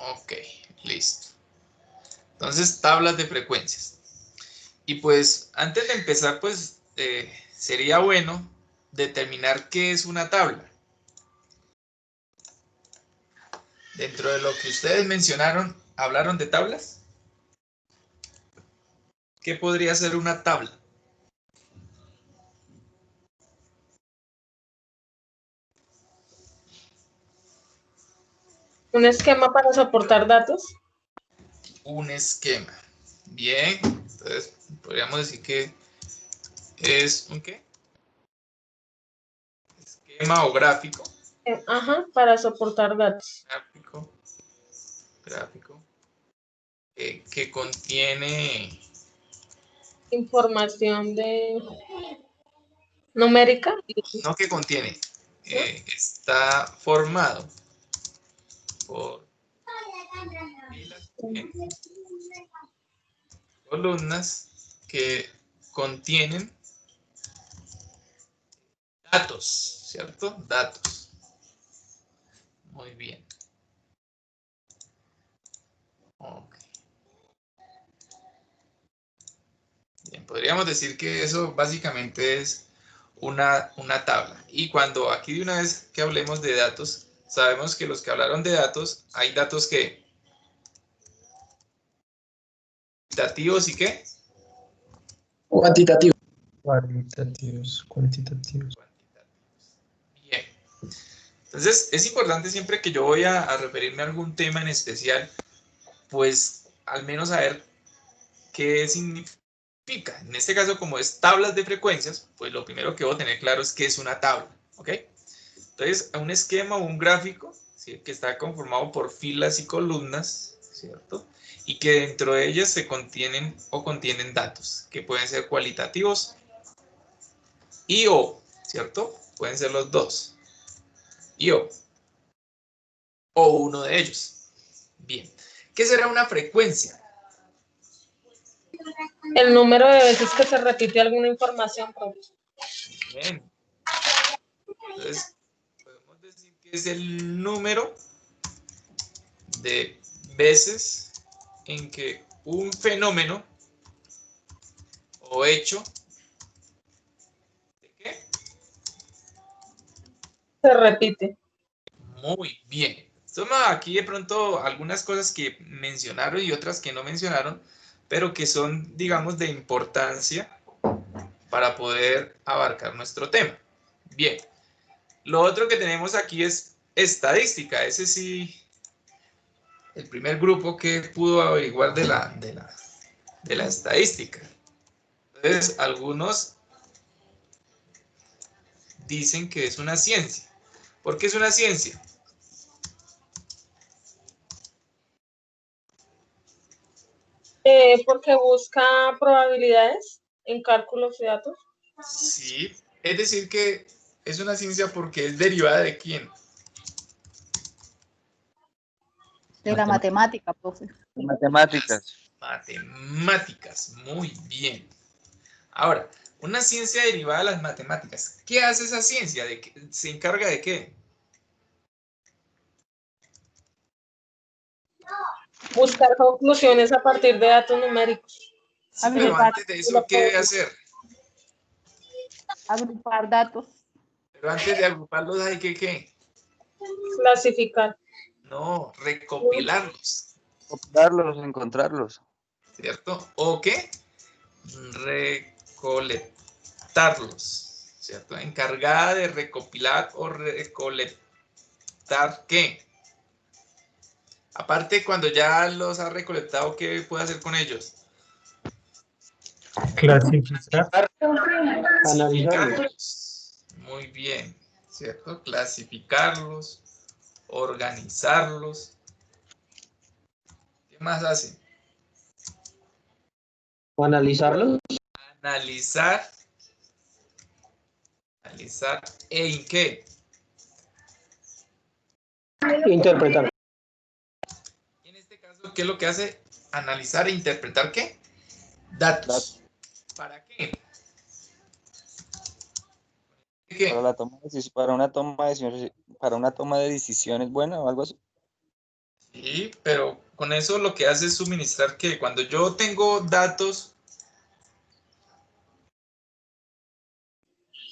Ok, listo. Entonces, tablas de frecuencias. Y pues, antes de empezar, pues, sería bueno determinar qué es una tabla. Dentro de lo que ustedes mencionaron, ¿hablaron de tablas? ¿Qué podría ser una tabla? Un esquema para soportar datos. Un esquema. Bien, entonces podríamos decir que es un ¿qué? Esquema o gráfico. Ajá, para soportar datos. Gráfico, que contiene, Información de numérica, no que contiene, ¿no? está formado por filas, columnas que contienen datos, ¿cierto? Datos. Muy bien. Ok. Bien, podríamos decir que eso básicamente es una tabla. Y cuando aquí de una vez que hablemos de datos, sabemos que los que hablaron de datos, hay datos que cuantitativos y qué. Cuantitativo. Cualitativos, cuantitativos. Bien. Entonces, es importante siempre que yo voy a referirme a algún tema en especial, pues al menos saber qué significa. En este caso, como es tablas de frecuencias, pues lo primero que debo tener claro es qué es una tabla, ¿ok? Entonces, un esquema o un gráfico, ¿sí? Que está conformado por filas y columnas, ¿cierto? Y que dentro de ellas se contienen o contienen datos, que pueden ser cualitativos y o, ¿cierto? Pueden ser los dos, y o uno de ellos. Bien. ¿Qué será una frecuencia? El número de veces que se repite alguna información, profe. Bien. Entonces, podemos decir que es el número de veces en que un fenómeno o hecho, ¿de qué? Se repite. Muy bien. Toma aquí de pronto algunas cosas que mencionaron y otras que no mencionaron, pero que son, digamos, de importancia para poder abarcar nuestro tema. Bien. Lo otro que tenemos aquí es estadística. Ese sí, el primer grupo que pudo averiguar de la estadística. Entonces, algunos dicen que es una ciencia. ¿Por qué es una ciencia? Porque busca probabilidades en cálculos de datos. Sí, es decir que es una ciencia porque es derivada de quién. De la matemática, profe. Matemáticas. Matemáticas, muy bien. Ahora, una ciencia derivada de las matemáticas. ¿Qué hace esa ciencia? ¿Se encarga de qué? Buscar conclusiones a partir de datos numéricos. Sí, pero antes de eso, ¿qué debe hacer? Agrupar datos. Pero antes de agruparlos hay que ¿qué? Clasificar. No, recopilarlos, Copiarlos, encontrarlos. ¿cierto? ¿O qué? Recolectarlos, ¿cierto? Encargada de recopilar o recolectar ¿qué? Aparte, cuando ya los ha recolectado, ¿qué puede hacer con ellos? Clasificar. Clasificarlos. Muy bien, ¿cierto? Clasificarlos, organizarlos. ¿Qué más hace? O analizarlos. Analizar. Analizar. ¿En qué? Interpretar. Y en este caso, ¿qué es lo que hace? Analizar e interpretar ¿qué? Datos. ¿Para qué? ¿Qué? Para la toma de decisiones, para una toma de decisiones buena o algo así. Sí, pero con eso lo que hace es suministrar que cuando yo tengo datos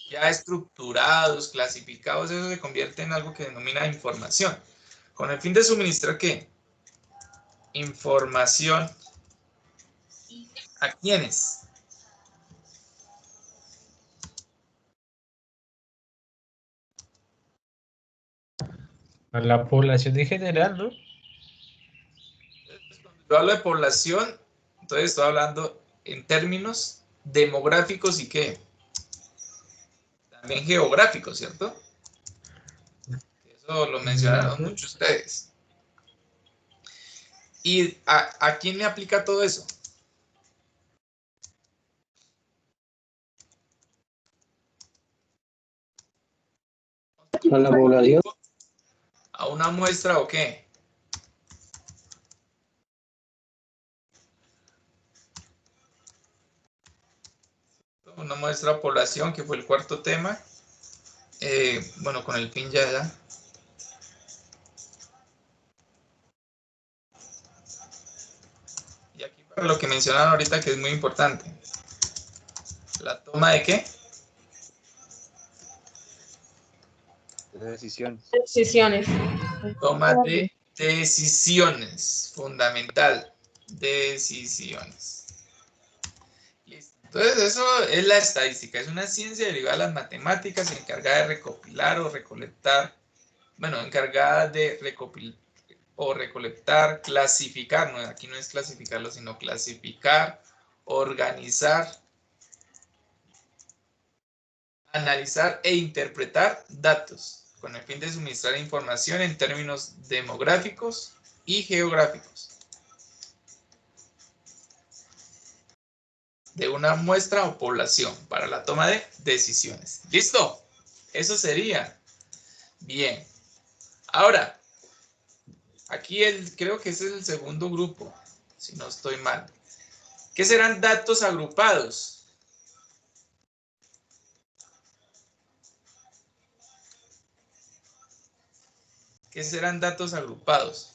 ya estructurados, clasificados, eso se convierte en algo que denomina información. Con el fin de suministrar ¿qué? Información. ¿A quiénes? A la población en general, ¿no? Cuando yo hablo de población, entonces estoy hablando en términos demográficos y ¿qué? También geográficos, ¿cierto? Eso lo mencionaron Ujú. muchos ustedes. ¿Y a quién le aplica todo eso? A la población. ¿A una muestra o qué? Una muestra de población, que fue el cuarto tema. Bueno, con el fin ya. Y aquí para lo que mencionaron ahorita que es muy importante. ¿La toma de qué? De decisiones. Decisiones. Toma de decisiones. Fundamental. Decisiones. Listo. Entonces eso es la estadística. Es una ciencia derivada de las matemáticas encargada de recopilar o recolectar. Bueno, encargada de recopilar o recolectar, clasificar, no, aquí no es clasificarlo, sino clasificar, organizar, analizar e interpretar datos, con el fin de suministrar información en términos demográficos y geográficos de una muestra o población para la toma de decisiones. ¿Listo? Eso sería. Bien. Ahora, aquí creo que ese es el segundo grupo, si no estoy mal. ¿Qué serán datos agrupados? ¿Qué serán datos agrupados?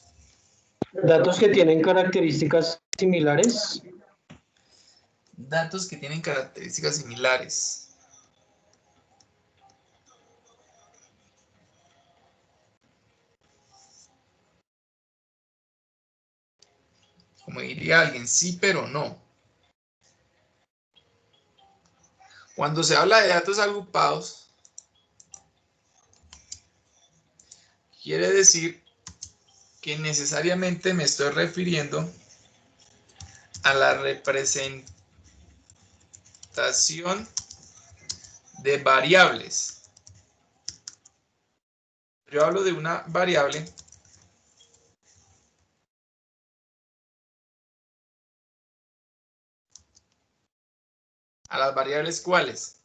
Datos que tienen características similares. Datos que tienen características similares. Como diría alguien, sí, pero no. Cuando se habla de datos agrupados, quiere decir que necesariamente me estoy refiriendo a la representación de variables. Yo hablo de una variable a las variables ¿cuáles?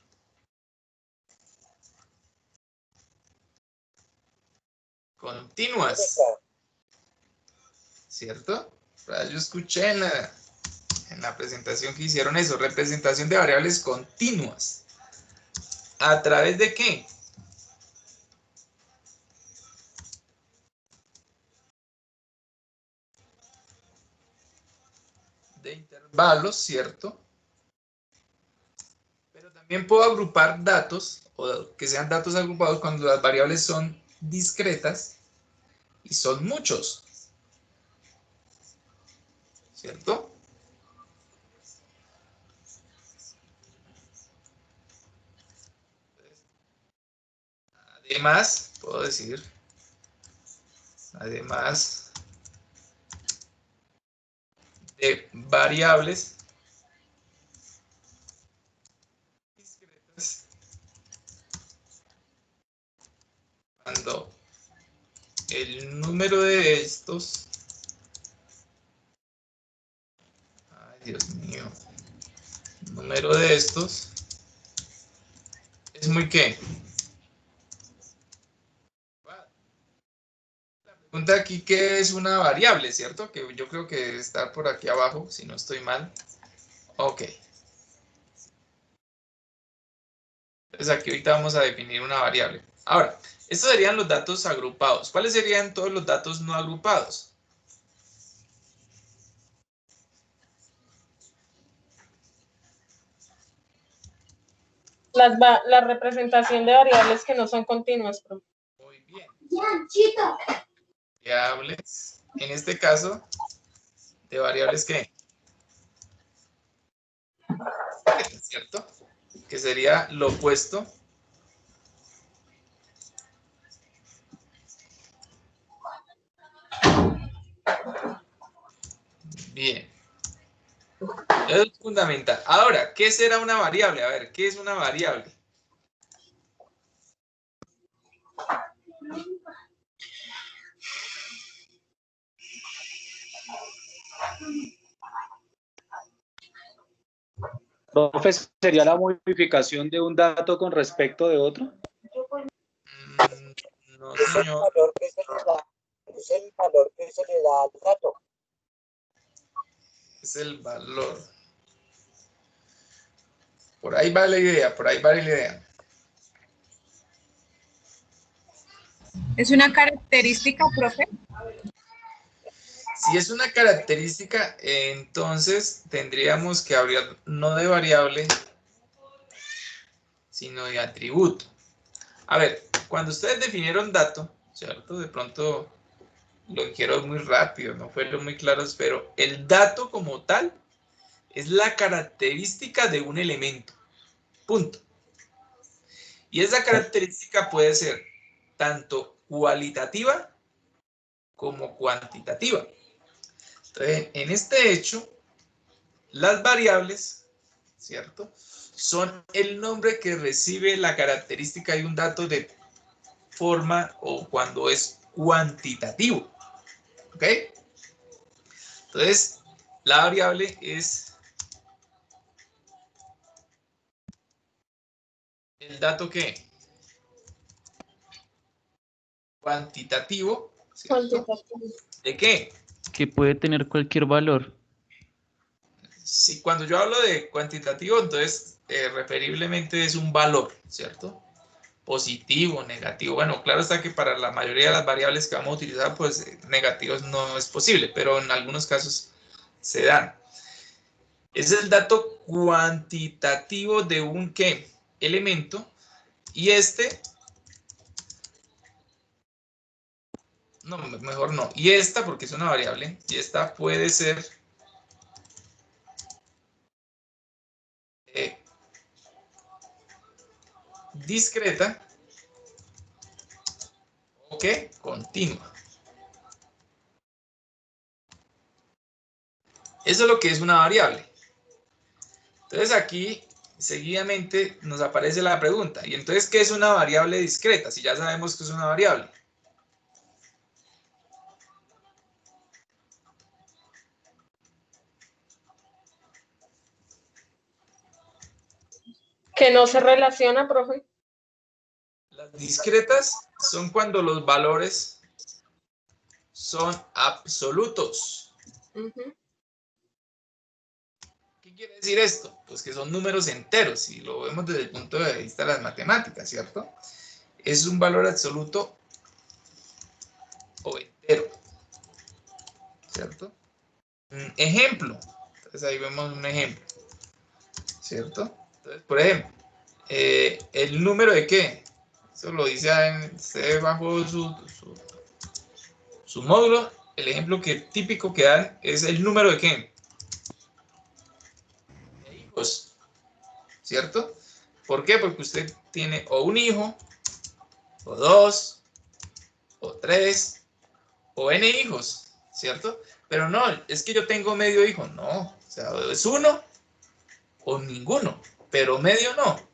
Continuas. ¿Cierto? Yo escuché en la presentación que hicieron eso, representación de variables continuas. ¿A través de qué? De intervalos, ¿cierto? Pero también puedo agrupar datos, o que sean datos agrupados cuando las variables son discretas y son muchos, ¿cierto? Además, puedo decir, además de variables discretas, cuando el número de estos, ay Dios mío, el número de estos es muy ¿qué? La pregunta aquí, ¿qué es una variable, cierto? Que yo creo que está por aquí abajo, si no estoy mal. Ok. Entonces aquí ahorita vamos a definir una variable. Ahora, estos serían los datos agrupados. ¿Cuáles serían todos los datos no agrupados? La representación de variables que no son continuas, profe. Muy bien. Variables. En este caso, de variables que, ¿cierto? Que sería lo opuesto. Bien. Eso es fundamental. Ahora, ¿qué será una variable? A ver, ¿qué es una variable? Profe, ¿sería la modificación de un dato con respecto de otro? No, señor. Es el valor que se le da al dato. Es el valor. Por ahí va la idea, por ahí va la idea. ¿Es una característica, profe? Si es una característica, entonces tendríamos que hablar no de variable, sino de atributo. A ver, cuando ustedes definieron dato, ¿cierto? De pronto lo dijeron muy rápido, no fueron muy claros, pero el dato como tal es la característica de un elemento. Punto. Y esa característica puede ser tanto cualitativa como cuantitativa. Entonces, en este hecho, las variables, ¿cierto? Son el nombre que recibe la característica de un dato de forma o cuando es cuantitativo. ¿Ok? Entonces, la variable es el dato que cuantitativo, ¿cierto? ¿De qué? Que puede tener cualquier valor. Si cuando yo hablo de cuantitativo, entonces referiblemente es un valor, ¿cierto? Positivo, negativo. Bueno, claro está que para la mayoría de las variables que vamos a utilizar, pues negativos no es posible, pero en algunos casos se dan. Es el dato cuantitativo de un ¿qué? Elemento, y no, mejor no, y esta, porque es una variable, y esta puede ser discreta o ¿qué? Continua. Eso es lo que es una variable. Entonces aquí seguidamente nos aparece la pregunta, ¿y entonces qué es una variable discreta? Si ya sabemos que es una variable. Que no se relaciona, profe. Las discretas son cuando los valores son absolutos. ¿Qué quiere decir esto? Pues que son números enteros, y lo vemos desde el punto de vista de las matemáticas, ¿cierto? Es un valor absoluto o entero, ¿cierto? Ejemplo. Entonces ahí vemos un ejemplo, ¿cierto? Entonces, por ejemplo, ¿el número de qué? Eso lo dice bajo su módulo. El ejemplo típico que dan es el número de qué? De hijos, ¿cierto? ¿Por qué? Porque usted tiene o un hijo, o dos, o tres, o n hijos, ¿cierto? Pero no, es que yo tengo medio hijo. No, o sea, es uno o ninguno, pero medio no.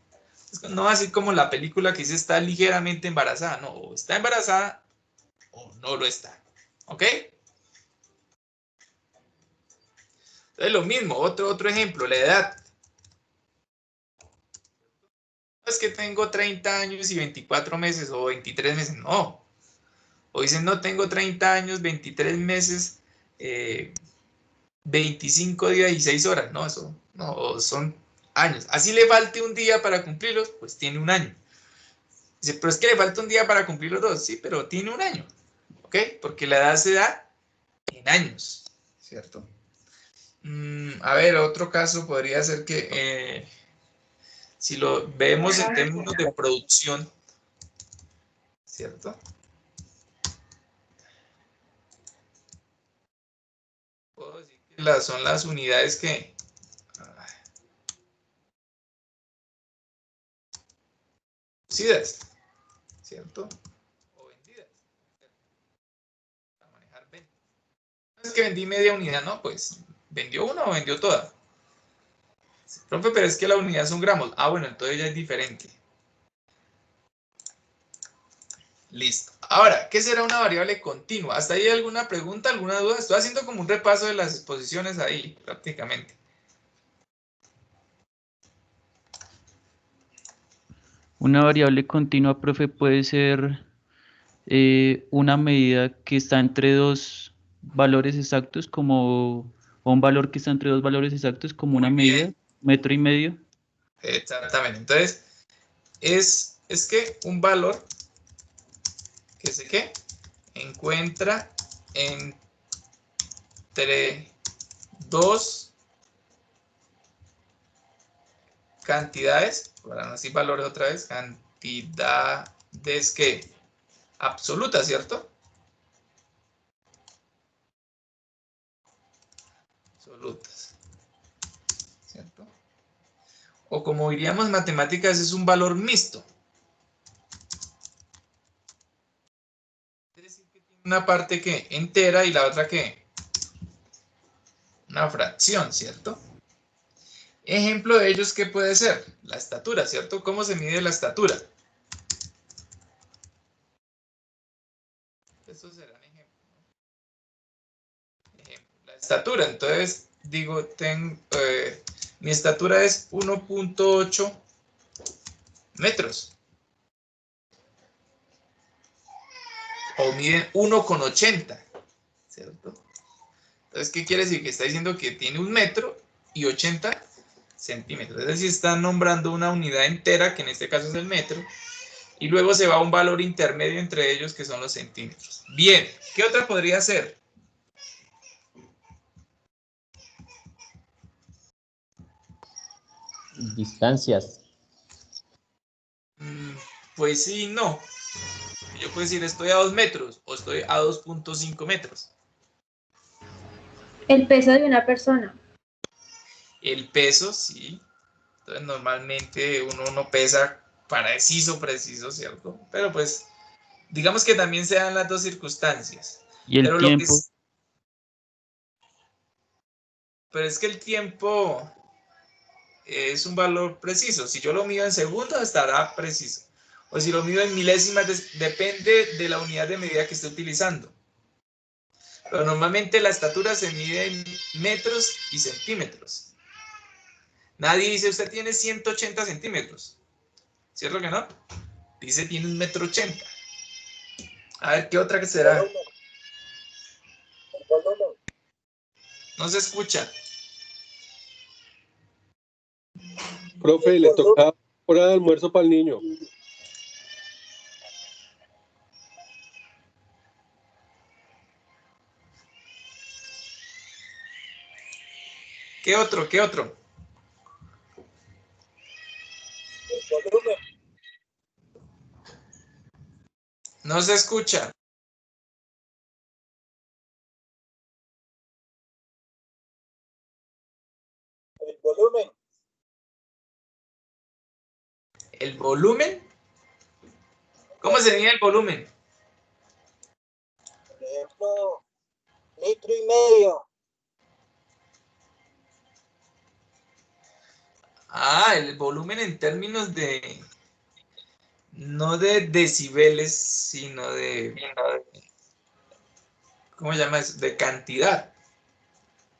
No así como la película que dice está ligeramente embarazada. No, o está embarazada o no lo está. ¿Ok? Entonces lo mismo, otro ejemplo, la edad. No es que tengo 30 años y 24 meses o 23 meses. No. O dicen, no, tengo 30 años, 23 meses, 25 días y 6 horas. No, eso no, son años. Así le falte un día para cumplirlos, pues tiene un año. Dice, pero es que le falta un día para cumplir los dos. Sí, pero tiene un año. ¿Ok? Porque la edad se da en años, ¿cierto? A ver, otro caso podría ser que Si lo vemos en términos de producción, ¿cierto? Puedo decir que son las unidades que... producidas, ¿cierto? O vendidas. Para manejar ventas. No es que vendí media unidad, no, pues, ¿vendió una o vendió toda? Profe, pero es que la unidad son gramos. Ah, bueno, entonces ya es diferente. Listo. Ahora, ¿qué será una variable continua? ¿Hasta ahí hay alguna pregunta, alguna duda? Estoy haciendo como un repaso de las exposiciones ahí, prácticamente. Una variable continua, profe, puede ser una medida que está entre dos valores exactos, como o un valor que está entre dos valores exactos, como una medida, metro y medio. Exactamente. Entonces, es que un valor que se ¿qué? Encuentra entre dos cantidades, para no decir valores otra vez, cantidades que absolutas, ¿cierto? Absolutas, ¿cierto? O como diríamos en matemáticas, es un valor mixto. Es decir, que tiene una parte que entera y la otra que una fracción, ¿cierto? Ejemplo de ellos, ¿qué puede ser? La estatura, ¿cierto? ¿Cómo se mide la estatura? Estos serán ejemplos, ¿no? La estatura, entonces digo, mi estatura es 1.8 metros. O miden 1,80, ¿cierto? Entonces, ¿qué quiere decir? Que está diciendo que tiene 1 metro y 80 centímetros. Es decir, está nombrando una unidad entera, que en este caso es el metro, y luego se va a un valor intermedio entre ellos, que son los centímetros. Bien, ¿qué otra podría ser? Distancias. Pues sí, no. Yo puedo decir estoy a 2 metros o estoy a 2.5 metros. El peso de una persona. El peso, sí. Entonces normalmente uno no pesa preciso, ¿cierto? Pero pues digamos que también se dan las dos circunstancias. ¿Y el Pero tiempo? Pero es que el tiempo es un valor preciso. Si yo lo mido en segundos, estará preciso. O si lo mido en milésimas, depende de la unidad de medida que esté utilizando. Pero normalmente la estatura se mide en metros y centímetros. Nadie dice, usted tiene 180 centímetros. ¿Cierto que no? Dice, tiene 1,80 m. A ver, ¿qué otra que será? El volumen. No se escucha. Profe, le toca hora de almuerzo para el niño. ¿Qué otro? ¿Qué otro? El volumen. No se escucha. El volumen. ¿El volumen? ¿Cómo se mide el volumen? Por ejemplo, 1,5 litros. Ah, el volumen en términos de... No de decibeles, sino de... ¿Cómo se llama eso? De cantidad.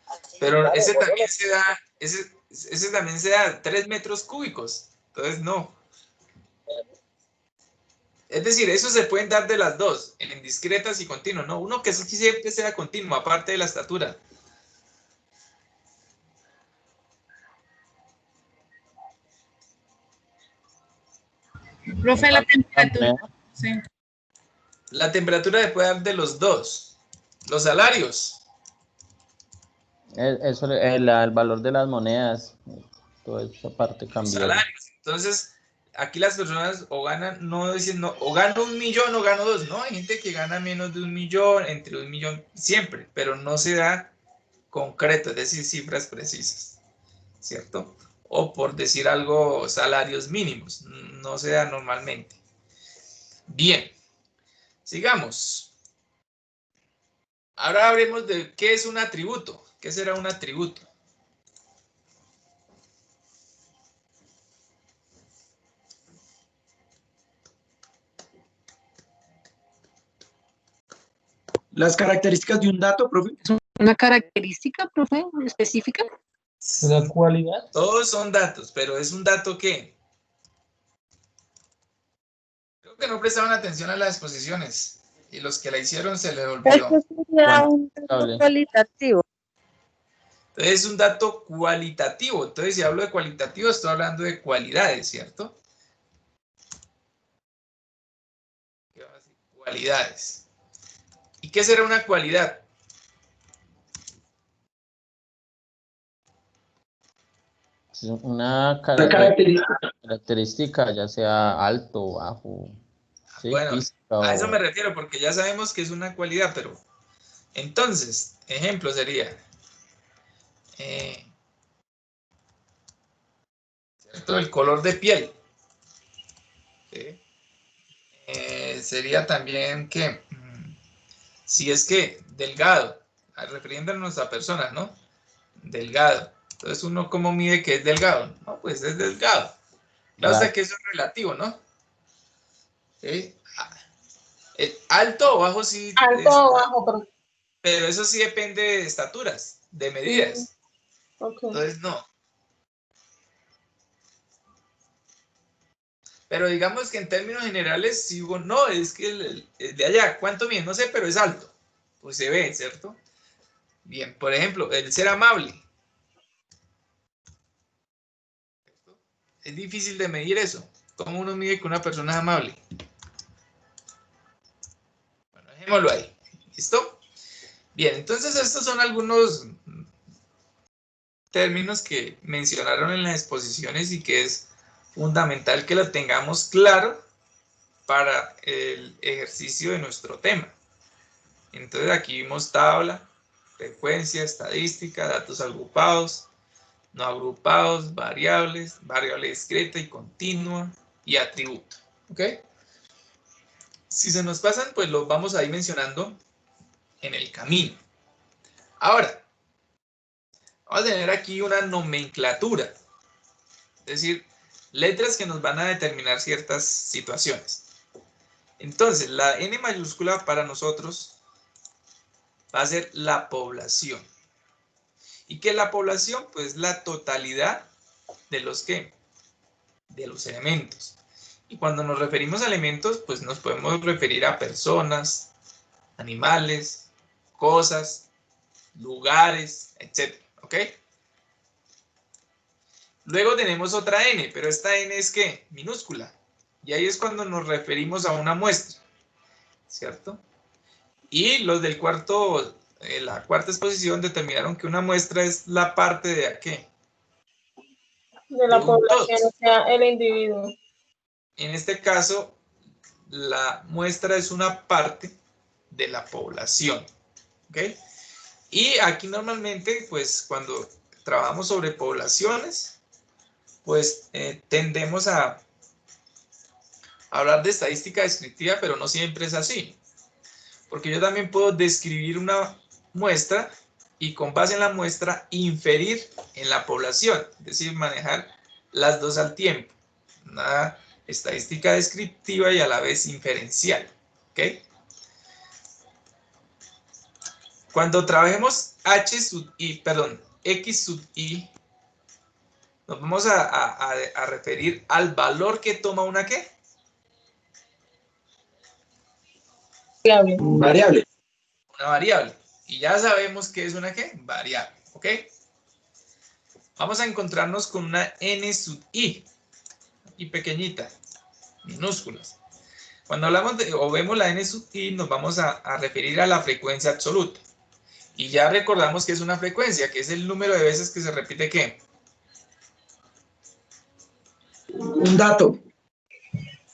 Así, Pero claro, ese volumen. también se da... Ese también se da 3 metros cúbicos. Entonces, no. Es decir, eso se pueden dar de las dos, en discretas y continuas, ¿no? Uno que siempre sea continuo, aparte de la estatura. Profe, la temperatura. Sí. La temperatura se puede dar de los dos. Los salarios. El valor de las monedas. toda esa parte cambiaron. Salarios. Entonces, aquí las personas o ganan, no dicen, no, o gano 1 millón o gano 2. No, hay gente que gana menos de 1 millón, entre 1 millón, siempre, pero no se da concreto, es decir, cifras precisas, ¿cierto? O por decir algo, salarios mínimos, no se da normalmente. Bien, sigamos. Ahora hablemos de qué es un atributo. ¿Qué será un atributo? Las características de un dato, profe. ¿Una característica, profe, específica? ¿Una cualidad? Todos son datos, pero ¿es un dato qué? Creo que no prestaban atención a las exposiciones y los que la hicieron se les olvidó. Esto sería un dato cualitativo. Entonces es un dato cualitativo. Entonces si hablo de cualitativo estoy hablando de cualidades, ¿cierto? Cualidades. ¿Y qué será una cualidad? Una característica, ya sea alto, bajo. ¿Sí? Bueno, a eso me refiero, porque ya sabemos que es una cualidad, pero entonces, ejemplo sería, ¿cierto? El color de piel. ¿Sí? Sería también que, si es que delgado, refiriéndonos a personas, ¿no? Delgado. Entonces, ¿uno cómo mide que es delgado? No, pues es delgado. Claro, o sea que eso es relativo, ¿no? ¿Sí? Alto o bajo sí. Alto o bajo, pero eso sí depende de estaturas, de medidas. Okay. Entonces, no. Pero digamos que en términos generales, si digo, no, es que el de allá, ¿cuánto mide? No sé, pero es alto. Pues se ve, ¿cierto? Bien, por ejemplo, el ser amable. Es difícil de medir eso. ¿Cómo uno mide que una persona es amable? Bueno, dejémoslo ahí. ¿Listo? Bien, entonces estos son algunos términos que mencionaron en las exposiciones y que es fundamental que lo tengamos claro para el ejercicio de nuestro tema. Entonces aquí vimos tabla, frecuencia, estadística, datos agrupados, no agrupados, variables, variable discreta y continua y atributo. ¿Ok? Si se nos pasan, pues los vamos a ir mencionando en el camino. Ahora, vamos a tener aquí una nomenclatura, es decir, letras que nos van a determinar ciertas situaciones. Entonces, la N mayúscula para nosotros va a ser la población. ¿Y qué es la población? Pues la totalidad de los ¿qué? De los elementos. Y cuando nos referimos a elementos, pues nos podemos referir a personas, animales, cosas, lugares, etc. ¿Ok? Luego tenemos otra N, pero esta N es ¿qué? Minúscula. Y ahí es cuando nos referimos a una muestra, ¿cierto? Y los del cuarto, la cuarta exposición determinaron que una muestra es la parte de ¿qué? De la población, o sea, el individuo. En este caso, la muestra es una parte de la población, ¿ok? Y aquí normalmente, pues cuando trabajamos sobre poblaciones, pues tendemos a hablar de estadística descriptiva, pero no siempre es así. Porque yo también puedo describir una muestra y con base en la muestra inferir en la población, es decir, manejar las dos al tiempo. Una estadística descriptiva y a la vez inferencial, ¿ok? Cuando trabajemos X sub I, nos vamos a referir al valor que toma una ¿qué? Variable. Una variable. Y ya sabemos que es una ¿qué? Variable, ¿ok? Vamos a encontrarnos con una N sub I, y pequeñita, minúsculas. Cuando hablamos de, o vemos la N sub I, nos vamos a referir a la frecuencia absoluta. Y ya recordamos que es una frecuencia, que es el número de veces que se repite ¿qué? Un dato.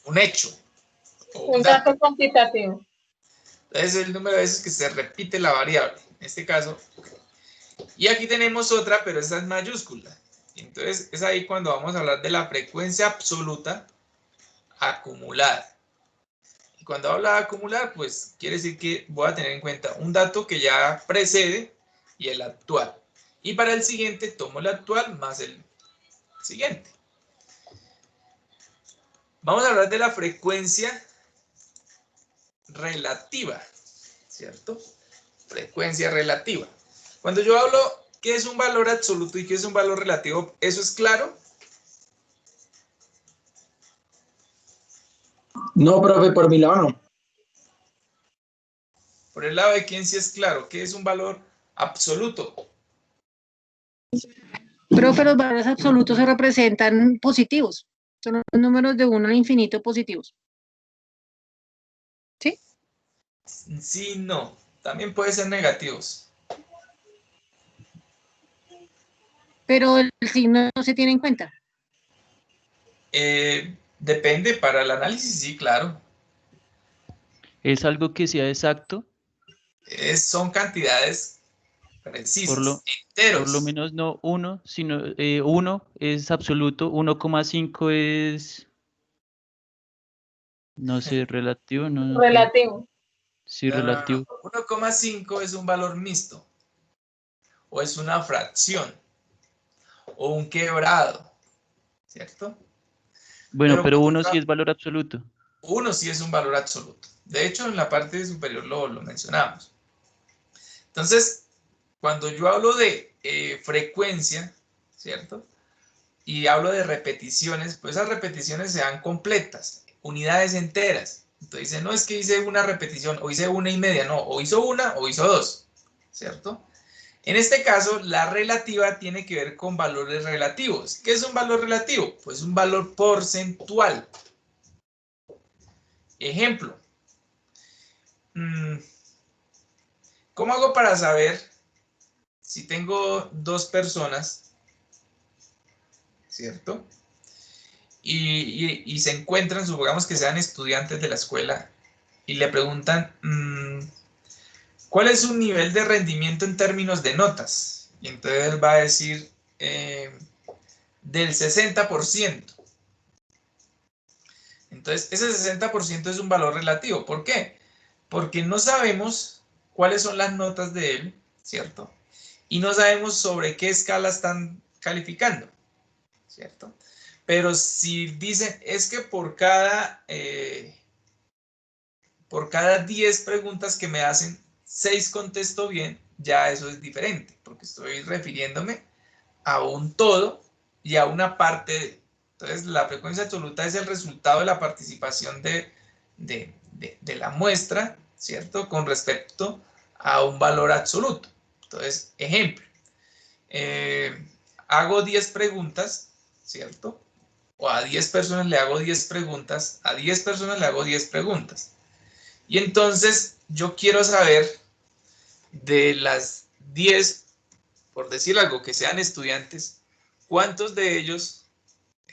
Un hecho. O Un dato cuantitativo. Es el número de veces que se repite la variable. En este caso. Y aquí tenemos otra, pero esa es mayúscula. Entonces es ahí cuando vamos a hablar de la frecuencia absoluta acumulada. Y cuando habla de acumular, pues quiere decir que voy a tener en cuenta un dato que ya precede y el actual. Y para el siguiente tomo el actual más el siguiente. Vamos a hablar de la frecuencia relativa, ¿cierto? Frecuencia relativa. Cuando yo hablo qué es un valor absoluto y qué es un valor relativo, ¿eso es claro? No, profe, por mi lado no. Por el lado de quién sí es claro, ¿qué es un valor absoluto? Profe, los valores absolutos se representan positivos. Son los números de 1 al infinito positivos. ¿Sí? Sí, no. También puede ser negativos. Pero el signo no se tiene en cuenta. Depende, para el análisis, sí, claro. ¿Es algo que sea exacto? Son cantidades Por precisas, lo enteros. menos no 1, sino 1 es absoluto, 1,5 es, no sé, relativo, no sé. Relativo. Sí, No, no, no. relativo. 1,5 es un valor mixto. O es una fracción. O un quebrado. ¿Cierto? Bueno, Pero pero cuando 1 sí es valor absoluto. 1 sí es un valor absoluto. De hecho, en la parte superior lo mencionamos. Entonces, cuando yo hablo de frecuencia, ¿cierto? Y hablo de repeticiones, pues esas repeticiones se dan completas, unidades enteras. Entonces dice, no es que hice una repetición o hice 1,5, no, o hizo 1 o hizo 2, ¿cierto? En este caso, la relativa tiene que ver con valores relativos. ¿Qué es un valor relativo? Pues un valor porcentual. Ejemplo. ¿Cómo hago para saber si tengo dos personas, ¿cierto? Y se encuentran, supongamos que sean estudiantes de la escuela, y le preguntan, ¿cuál es su nivel de rendimiento en términos de notas? Y entonces él va a decir, del 60%. Entonces, ese 60% es un valor relativo. ¿Por qué? Porque no sabemos cuáles son las notas de él, ¿cierto? Y no sabemos sobre qué escala están calificando, ¿cierto? Pero si dicen, es que por cada 10 preguntas que me hacen, 6 contesto bien, ya eso es diferente, porque estoy refiriéndome a un todo y a una parte de. Entonces, la frecuencia absoluta es el resultado de la participación de la muestra, ¿cierto? Con respecto a un valor absoluto. Entonces, ejemplo, hago 10 preguntas, ¿cierto? O a 10 personas le hago 10 preguntas, a 10 personas le hago 10 preguntas. Y entonces yo quiero saber de las 10, por decir algo, que sean estudiantes, ¿cuántos de ellos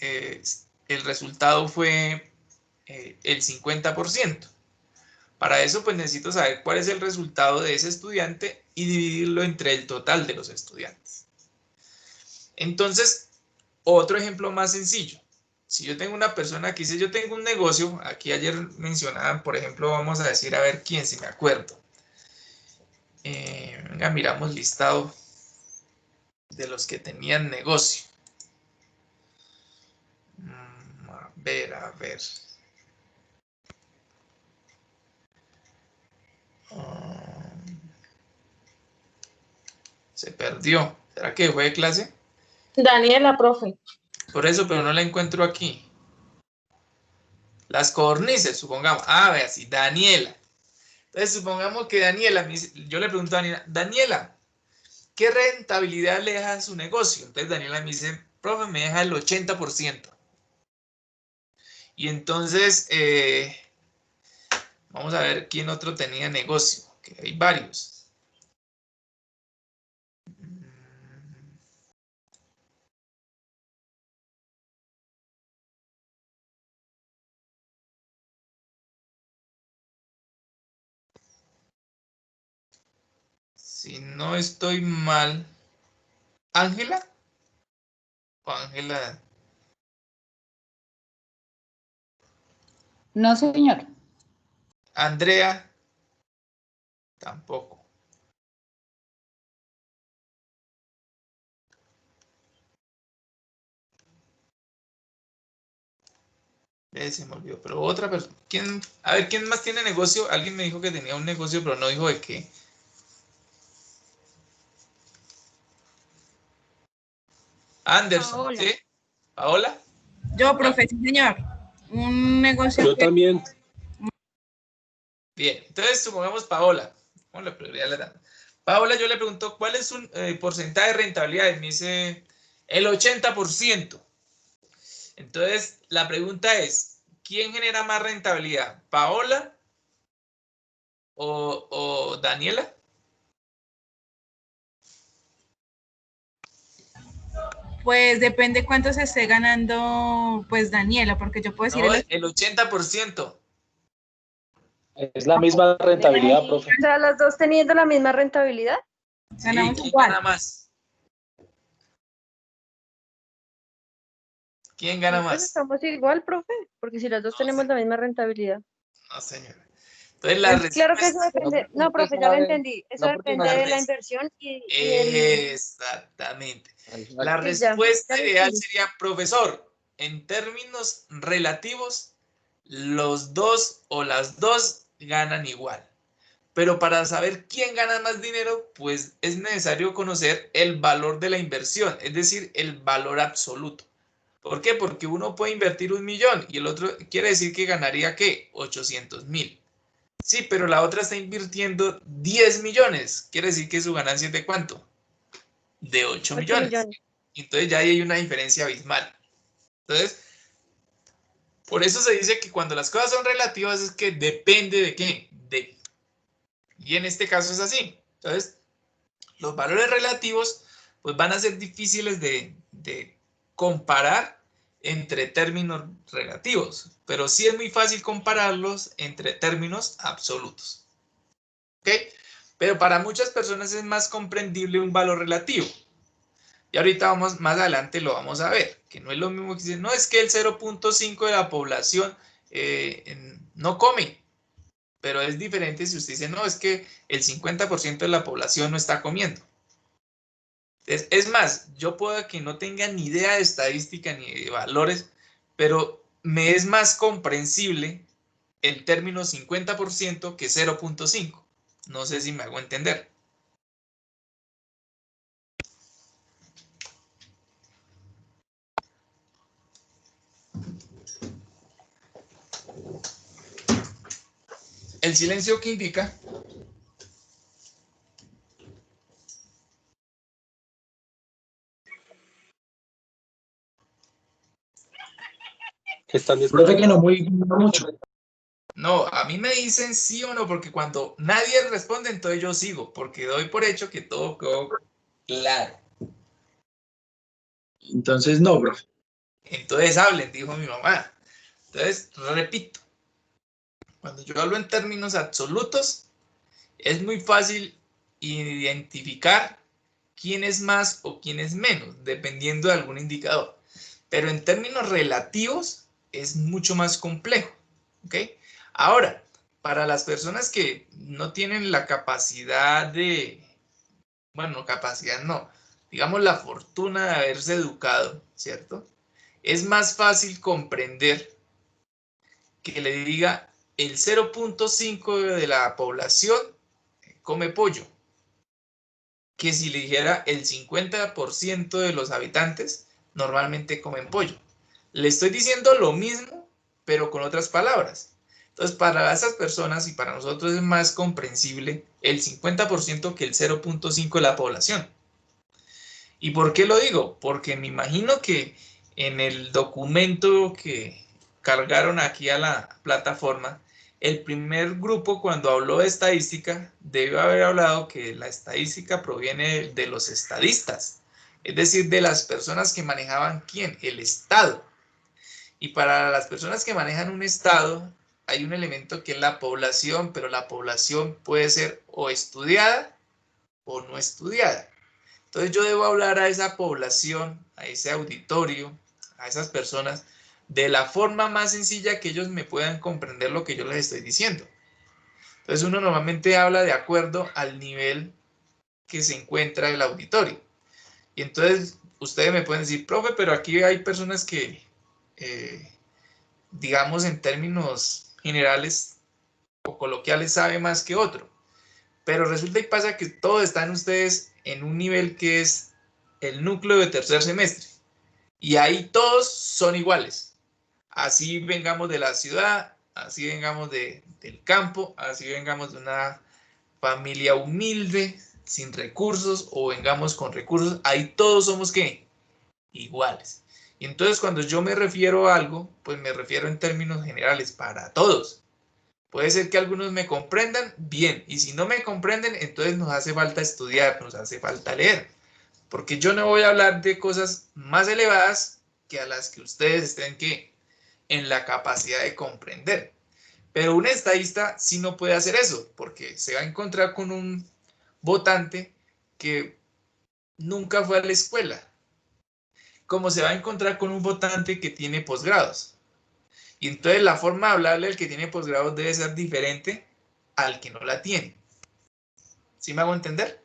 el resultado fue el 50%? Para eso pues necesito saber cuál es el resultado de ese estudiante y dividirlo entre el total de los estudiantes. Entonces, otro ejemplo más sencillo. Si yo tengo una persona que dice, yo tengo un negocio, aquí ayer mencionaban, por ejemplo, vamos a decir, a ver quién, si me acuerdo. Venga, miramos listado de los que tenían negocio. A ver, a ver. Se perdió. ¿Será que fue de clase? Daniela, profe. Por eso, pero no la encuentro aquí. Las cornices, supongamos. Ah, vea, sí, Daniela. Entonces, supongamos que Daniela, yo le pregunto a Daniela, Daniela, ¿qué rentabilidad le deja a su negocio? Entonces Daniela me dice, profe, me deja el 80%. Y entonces, vamos a ver quién otro tenía negocio, que hay varios. Si no estoy mal, ¿Ángela? ¿O Ángela? No, señor. ¿Andrea? Tampoco. Se me olvidó, pero otra persona. ¿Quién? A ver, ¿quién más tiene negocio? Alguien me dijo que tenía un negocio, pero no dijo de qué. Anderson, Paola. ¿sí? ¿Paola? Yo, profe, sí, señor. Un negocio. Yo también. Bien, entonces supongamos Paola. ¿Cómo la prioridad le dan? Paola, yo le pregunto, ¿cuál es un porcentaje de rentabilidad? Y me dice el 80%. Entonces, la pregunta es, ¿quién genera más rentabilidad? ¿Paola o Daniela? Pues depende cuánto se esté ganando, pues Daniela, porque yo puedo decir No, el 80%. Es la misma rentabilidad, profe. O sea, las dos teniendo la misma rentabilidad. Sí, ganamos ¿quién igual. gana más? ¿Quién gana Pues más? estamos igual, profe, porque si las dos tenemos la misma rentabilidad. No, señora. Entonces, la respuesta... Claro que eso depende. No, profe, ya lo entendí. Eso no, porque depende no- de la inversión y Exactamente. La Sí, ya respuesta lo ideal entendí. sería, profesor, en términos relativos, los dos o las dos ganan igual. Pero para saber quién gana más dinero, pues es necesario conocer el valor de la inversión, es decir, el valor absoluto. ¿Por qué? Porque uno puede invertir 1.000.000 y el otro quiere decir que ganaría, ¿qué? 800.000. Sí, pero la otra está invirtiendo 10 millones. Quiere decir que su ganancia es de ¿cuánto? De 8 millones. Entonces ya ahí hay una diferencia abismal. Entonces, por eso se dice que cuando las cosas son relativas es que depende de qué. Y en este caso es así. Entonces, los valores relativos pues van a ser difíciles de comparar entre términos relativos, pero sí es muy fácil compararlos entre términos absolutos. ¿Ok? Pero para muchas personas es más comprendible un valor relativo. Y ahorita más adelante lo vamos a ver, que no es lo mismo que decir, no, es que el 0.5 de la población no come, pero es diferente si usted dice, no, es que el 50% de la población no está comiendo. Es más, yo puedo que no tenga ni idea de estadística ni de valores, pero me es más comprensible el término 50% que 0.5. No sé si me hago entender. ¿El silencio qué indica? Que están Profe, que no muy mucho. No, a mí me dicen sí o no, porque cuando nadie responde, entonces yo sigo, porque doy por hecho que todo quedó claro. Entonces, no, profe. Entonces hablen, dijo mi mamá. Entonces, repito, cuando yo hablo en términos absolutos, es muy fácil identificar quién es más o quién es menos, dependiendo de algún indicador. Pero en términos relativos, es mucho más complejo. ¿Ok? Ahora, para las personas que no tienen la capacidad de, bueno, capacidad no, digamos la fortuna de haberse educado, ¿cierto? Es más fácil comprender que le diga el 0.5 de la población come pollo, que si le dijera el 50% de los habitantes normalmente comen pollo. Le estoy diciendo lo mismo, pero con otras palabras. Entonces, para esas personas y para nosotros es más comprensible el 50% que el 0.5 de la población. ¿Y por qué lo digo? Porque me imagino que en el documento que cargaron aquí a la plataforma, el primer grupo cuando habló de estadística debe haber hablado que la estadística proviene de los estadistas, es decir, de las personas que manejaban ¿quién? El Estado. Y para las personas que manejan un Estado hay un elemento que es la población, pero la población puede ser o estudiada o no estudiada. Entonces yo debo hablar a esa población, a ese auditorio, a esas personas, de la forma más sencilla que ellos me puedan comprender lo que yo les estoy diciendo. Entonces uno normalmente habla de acuerdo al nivel que se encuentra el auditorio. Y entonces ustedes me pueden decir, profe, pero aquí hay personas que, digamos en términos generales o coloquiales, sabe más que otro. Pero resulta y pasa que todos están ustedes en un nivel que es el núcleo de tercer semestre. Y ahí todos son iguales. Así vengamos de la ciudad, así vengamos del campo, así vengamos de una familia humilde, sin recursos, o vengamos con recursos, ahí todos somos ¿qué? Iguales. Y entonces cuando yo me refiero a algo, pues me refiero en términos generales para todos. Puede ser que algunos me comprendan bien, y si no me comprenden, entonces nos hace falta estudiar, nos hace falta leer. Porque yo no voy a hablar de cosas más elevadas que a las que ustedes estén ¿qué? En la capacidad de comprender. Pero un estadista sí no puede hacer eso, porque se va a encontrar con un votante que nunca fue a la escuela, como se va a encontrar con un votante que tiene posgrados. Y entonces la forma de hablarle al que tiene posgrados debe ser diferente al que no la tiene. ¿Sí me hago entender?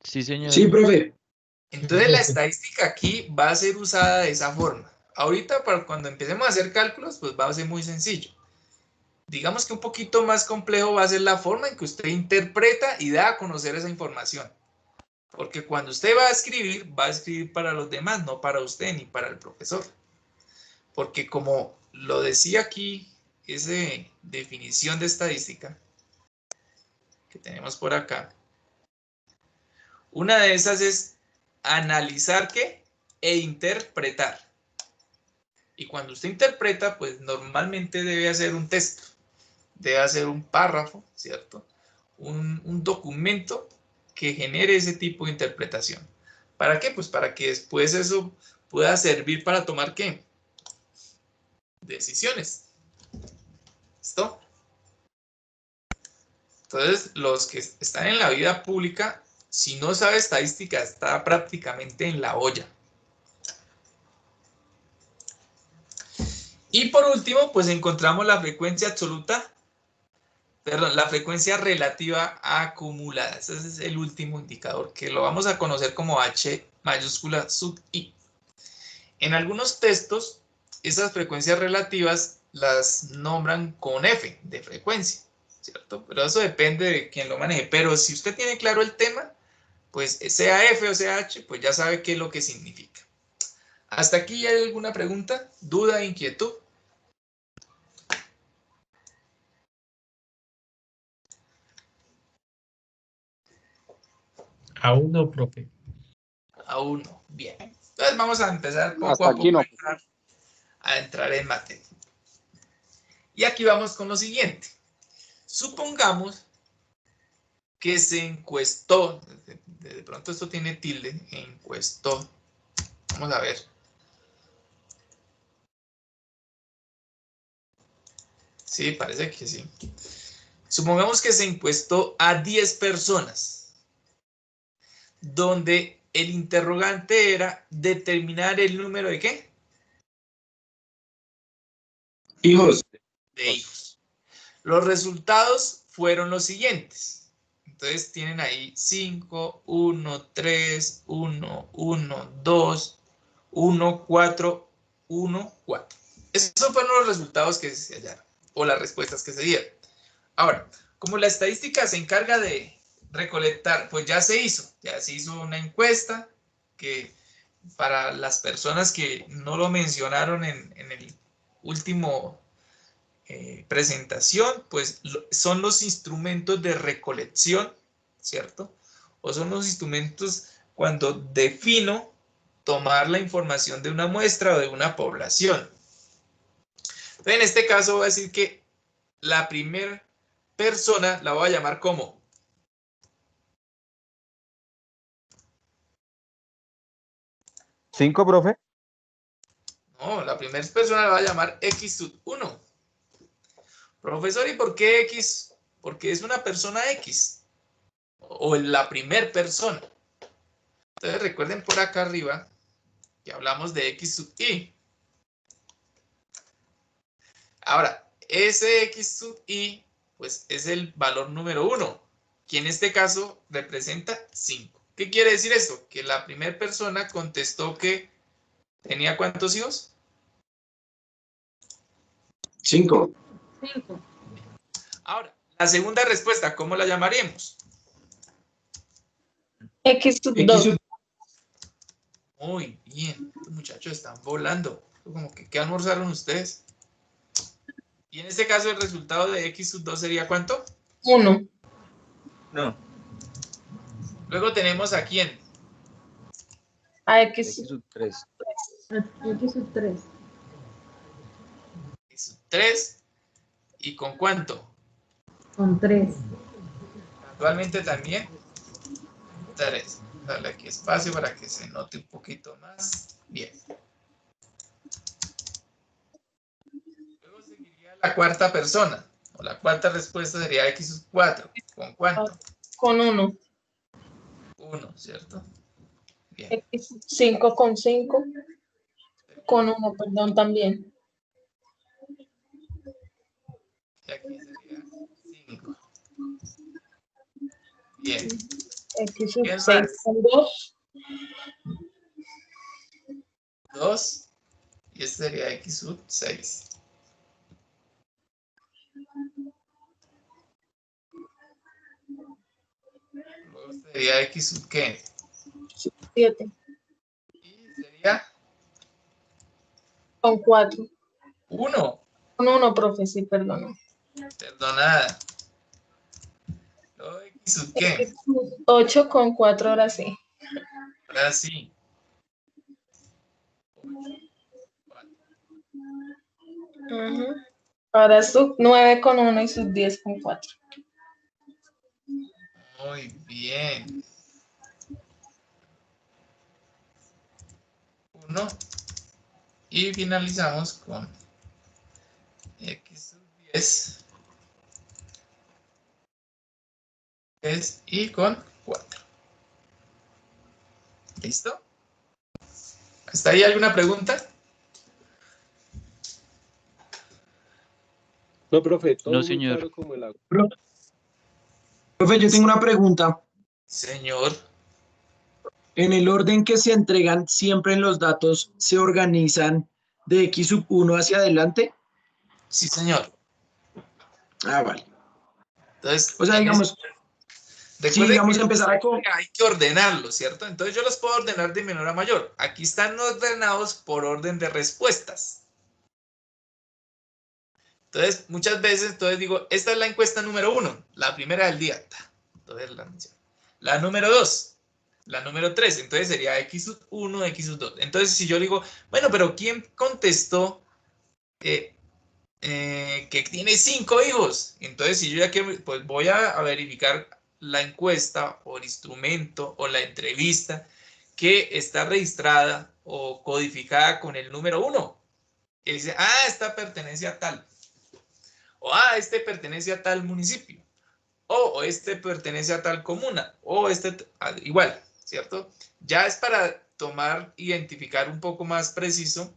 Sí, señor. Sí, profe. Entonces la estadística aquí va a ser usada de esa forma. Ahorita para cuando empecemos a hacer cálculos, pues va a ser muy sencillo. Digamos que un poquito más complejo va a ser la forma en que usted interpreta y da a conocer esa información. Porque cuando usted va a escribir para los demás, no para usted ni para el profesor. Porque como lo decía aquí, esa definición de estadística que tenemos por acá, una de esas es analizar ¿qué? E interpretar. Y cuando usted interpreta, pues normalmente debe hacer un texto, debe hacer un párrafo, ¿cierto? Un documento que genere ese tipo de interpretación. ¿Para qué? Pues para que después eso pueda servir para tomar ¿qué? Decisiones. ¿Listo? Entonces, los que están en la vida pública, si no sabe estadística, está prácticamente en la olla. Y por último, pues encontramos la frecuencia absoluta, perdón, la frecuencia relativa acumulada. Ese es el último indicador, que lo vamos a conocer como H mayúscula sub I. En algunos textos, esas frecuencias relativas las nombran con F de frecuencia, ¿cierto? Pero eso depende de quién lo maneje. Pero si usted tiene claro el tema, pues sea F o sea H, pues ya sabe qué es lo que significa. ¿Hasta aquí hay alguna pregunta, duda, inquietud? Aún no, profe. Aún no. Bien. Entonces vamos a empezar poco Hasta a aquí poco no. a entrar en materia. Y aquí vamos con lo siguiente. Supongamos que se encuestó, de pronto esto tiene tilde, encuestó. Vamos a ver. Sí, parece que sí. Supongamos que se encuestó a 10 personas, donde el interrogante era determinar el número de ¿qué? Hijos. De hijos. Los resultados fueron los siguientes. Entonces tienen ahí 5, 1, 3, 1, 1, 2, 1, 4, 1, 4. Esos fueron los resultados que se hallaron, o las respuestas que se dieron. Ahora, como la estadística se encarga de recolectar, pues ya se hizo una encuesta que para las personas que no lo mencionaron en el último presentación, pues son los instrumentos de recolección, ¿cierto? O son los instrumentos cuando defino tomar la información de una muestra o de una población. Entonces, en este caso voy a decir que la primera persona la voy a llamar como ¿5, profe? no, la primera persona la voy a llamar X sub 1. Profesor, ¿y por qué X porque es una persona X, o la primer persona. Entonces recuerden por acá arriba que hablamos de X sub I. Ahora, ese X sub I, pues es el valor número 1, que en este caso representa 5. ¿Qué quiere decir esto? Que la primera persona contestó que tenía ¿cuántos hijos? 5. 5. Ahora, la segunda respuesta, ¿cómo la llamaríamos? X sub X 2. sub Muy bien, los muchachos están volando. Como que, ¿qué almorzaron ustedes? Y en este caso el resultado de X sub 2 sería ¿cuánto? 1. No. Luego tenemos a quién. A X X sub 3. X sub 3. X sub 3. ¿Y con cuánto? Con 3. Actualmente también 3. Darle aquí espacio para que se note un poquito más. Bien. Luego seguiría la cuarta persona. O la cuarta respuesta sería X sub 4. ¿Con cuánto? con 1. 1, ¿cierto? Bien. X sub 5 con 5. Con 1, perdón, también. Y aquí sería 5. Bien. X sub ¿Quién 6 más? con 2. 2. Y este sería X sub 6. Luego sería X sub ¿qué? 7. Y sería Con 4. 1. Con 1, profe, sí, perdón. Perdonada. Luego X sub ¿qué? X sub 8 con 4, ahora sí. Ahora sí. Ujú. Ahora sub 9 con 1 y sub 10 con 4. Muy bien. 1. Y finalizamos con X sub 10. Y con 4. ¿Listo? ¿Hasta ahí alguna pregunta? No, profe, todo No, muy señor. claro como el agua. Profe, yo tengo una pregunta. Señor. En el orden que se entregan siempre en los datos, ¿se organizan de X sub 1 hacia adelante? Sí, señor. Ah, vale. Entonces, O sea, digamos, recuerden digamos que empezar a con... hay que ordenarlos, ¿cierto? Entonces yo los puedo ordenar de menor a mayor. Aquí están ordenados por orden de respuestas. Entonces, muchas veces, digo, esta es la encuesta número 1, la primera del día. Entonces la menciono. La número 2, la número 3, entonces sería X sub 1, X sub 2. Entonces, si yo digo, bueno, pero ¿quién contestó que tiene 5 hijos? Entonces, si yo ya quiero, pues voy a verificar la encuesta o el instrumento o la entrevista que está registrada o codificada con el número 1. Y dice, esta pertenece a tal. O este pertenece a tal municipio. O este pertenece a tal comuna. O igual, ¿cierto? Ya es para identificar un poco más preciso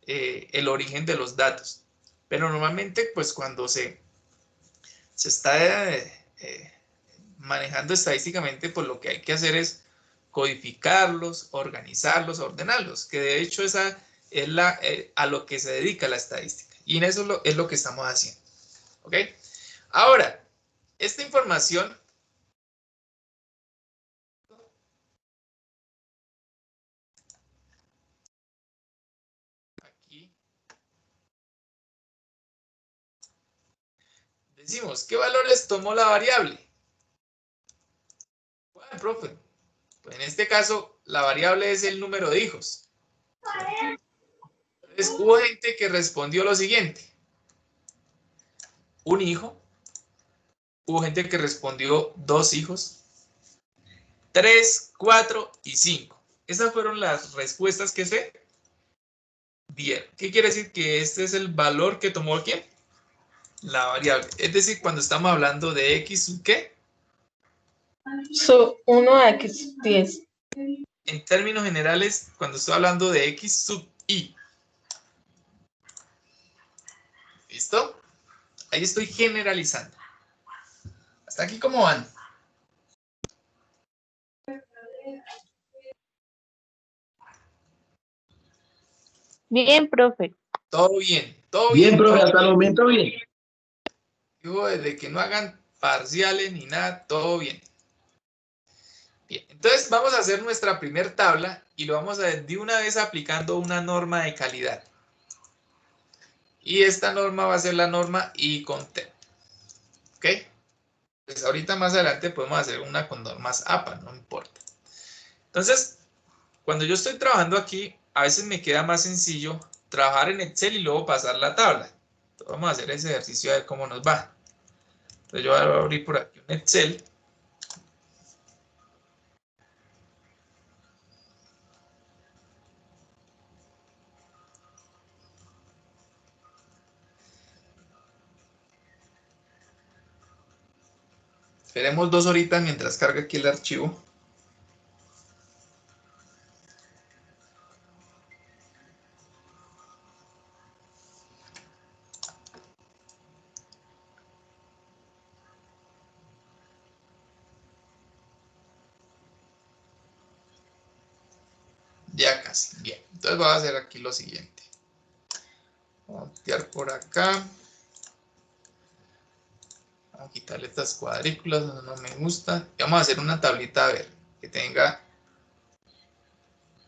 el origen de los datos. Pero normalmente, pues cuando se está manejando estadísticamente, pues lo que hay que hacer es codificarlos, organizarlos, ordenarlos, que de hecho esa es a lo que se dedica la estadística. Y en eso es lo que estamos haciendo. ¿Ok? Ahora, esta información aquí decimos, ¿qué valores tomó la variable? Bueno, profe, pues en este caso la variable es el número de hijos. Entonces hubo gente que respondió lo siguiente: un hijo. Hubo gente que respondió 2 hijos, 3, 4 y 5. Esas fueron las respuestas que se dieron. ¿Qué quiere decir? Que este es el valor que tomó ¿quién? la variable. Es decir, cuando estamos hablando de x sub ¿qué? Sub 1x 10. En términos generales, cuando estoy hablando de x sub i. ¿Listo? Ahí estoy generalizando. ¿Hasta aquí cómo van? Bien, profe. Todo bien, todo Bien, bien. profe, todo hasta el bien. momento bien. Digo, desde que no hagan parciales ni nada, todo bien. Bien, entonces vamos a hacer nuestra primer tabla y lo vamos a ver de una vez aplicando una norma de calidad. Y esta norma va a ser la norma I con T. ¿Ok? Pues ahorita más adelante podemos hacer una con normas APA, no importa. Entonces, cuando yo estoy trabajando aquí, a veces me queda más sencillo trabajar en Excel y luego pasar la tabla. Entonces, vamos a hacer ese ejercicio a ver cómo nos va. Entonces yo voy a abrir por aquí un Excel. Esperemos 2 horitas mientras carga aquí el archivo. Ya casi, bien. Entonces voy a hacer aquí lo siguiente. Vamos a tirar por acá. Vamos a quitarle estas cuadrículas donde no me gusta. Y vamos a hacer una tablita, a ver, que tenga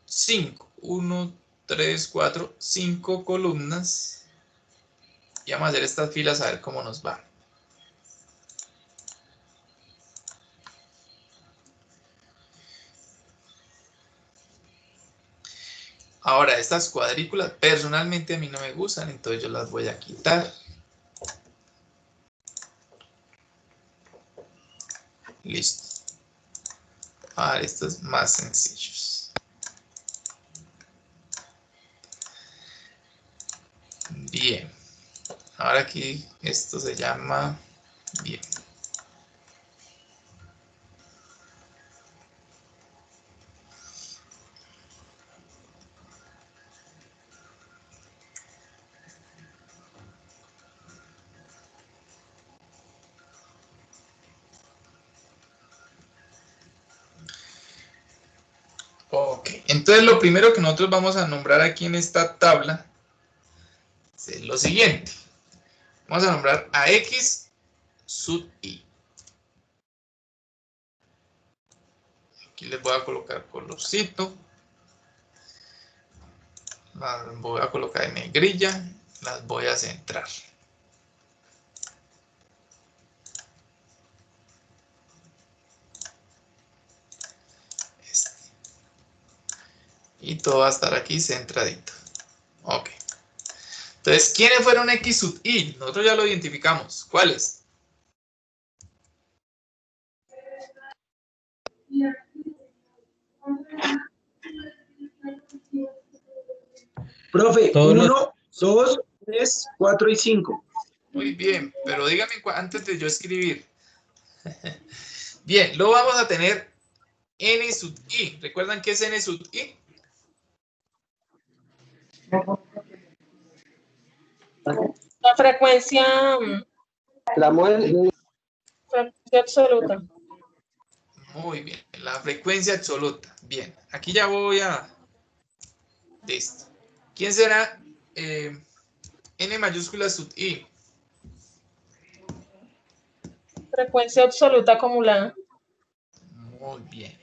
5. 1, 3, 4, 5 columnas. Y vamos a hacer estas filas a ver cómo nos va. Ahora, estas cuadrículas personalmente a mí no me gustan, entonces yo las voy a quitar. Listo. Ahora, estos más sencillos. Bien. Ahora aquí esto se llama bien. Ok, entonces lo primero que nosotros vamos a nombrar aquí en esta tabla es lo siguiente. Vamos a nombrar a X sub I. Aquí les voy a colocar colorcito. Las voy a colocar en negrilla. Las voy a centrar. Y todo va a estar aquí centradito. Ok. Entonces, ¿quiénes fueron X sub I? Nosotros ya lo identificamos. ¿Cuáles? Profe, Todos los 1, 2, 3, 4 y 5. Muy bien, pero dígame antes de yo escribir. Bien, luego vamos a tener N sub I. ¿Recuerdan qué es N sub I? La frecuencia, frecuencia absoluta. Muy bien, la frecuencia absoluta. Bien, aquí ya voy a... Listo. ¿Quién será N mayúscula sub I? Frecuencia absoluta acumulada. Muy bien.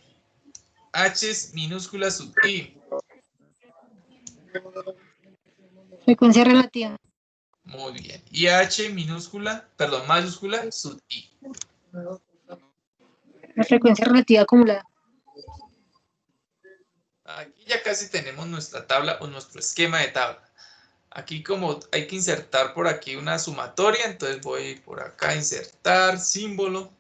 H minúscula sub I. Frecuencia relativa. Muy bien. Y H minúscula, perdón, mayúscula sub I. La frecuencia relativa acumulada. Aquí ya casi tenemos nuestra tabla o nuestro esquema de tabla. Aquí como hay que insertar por aquí una sumatoria, entonces voy por acá a insertar símbolo.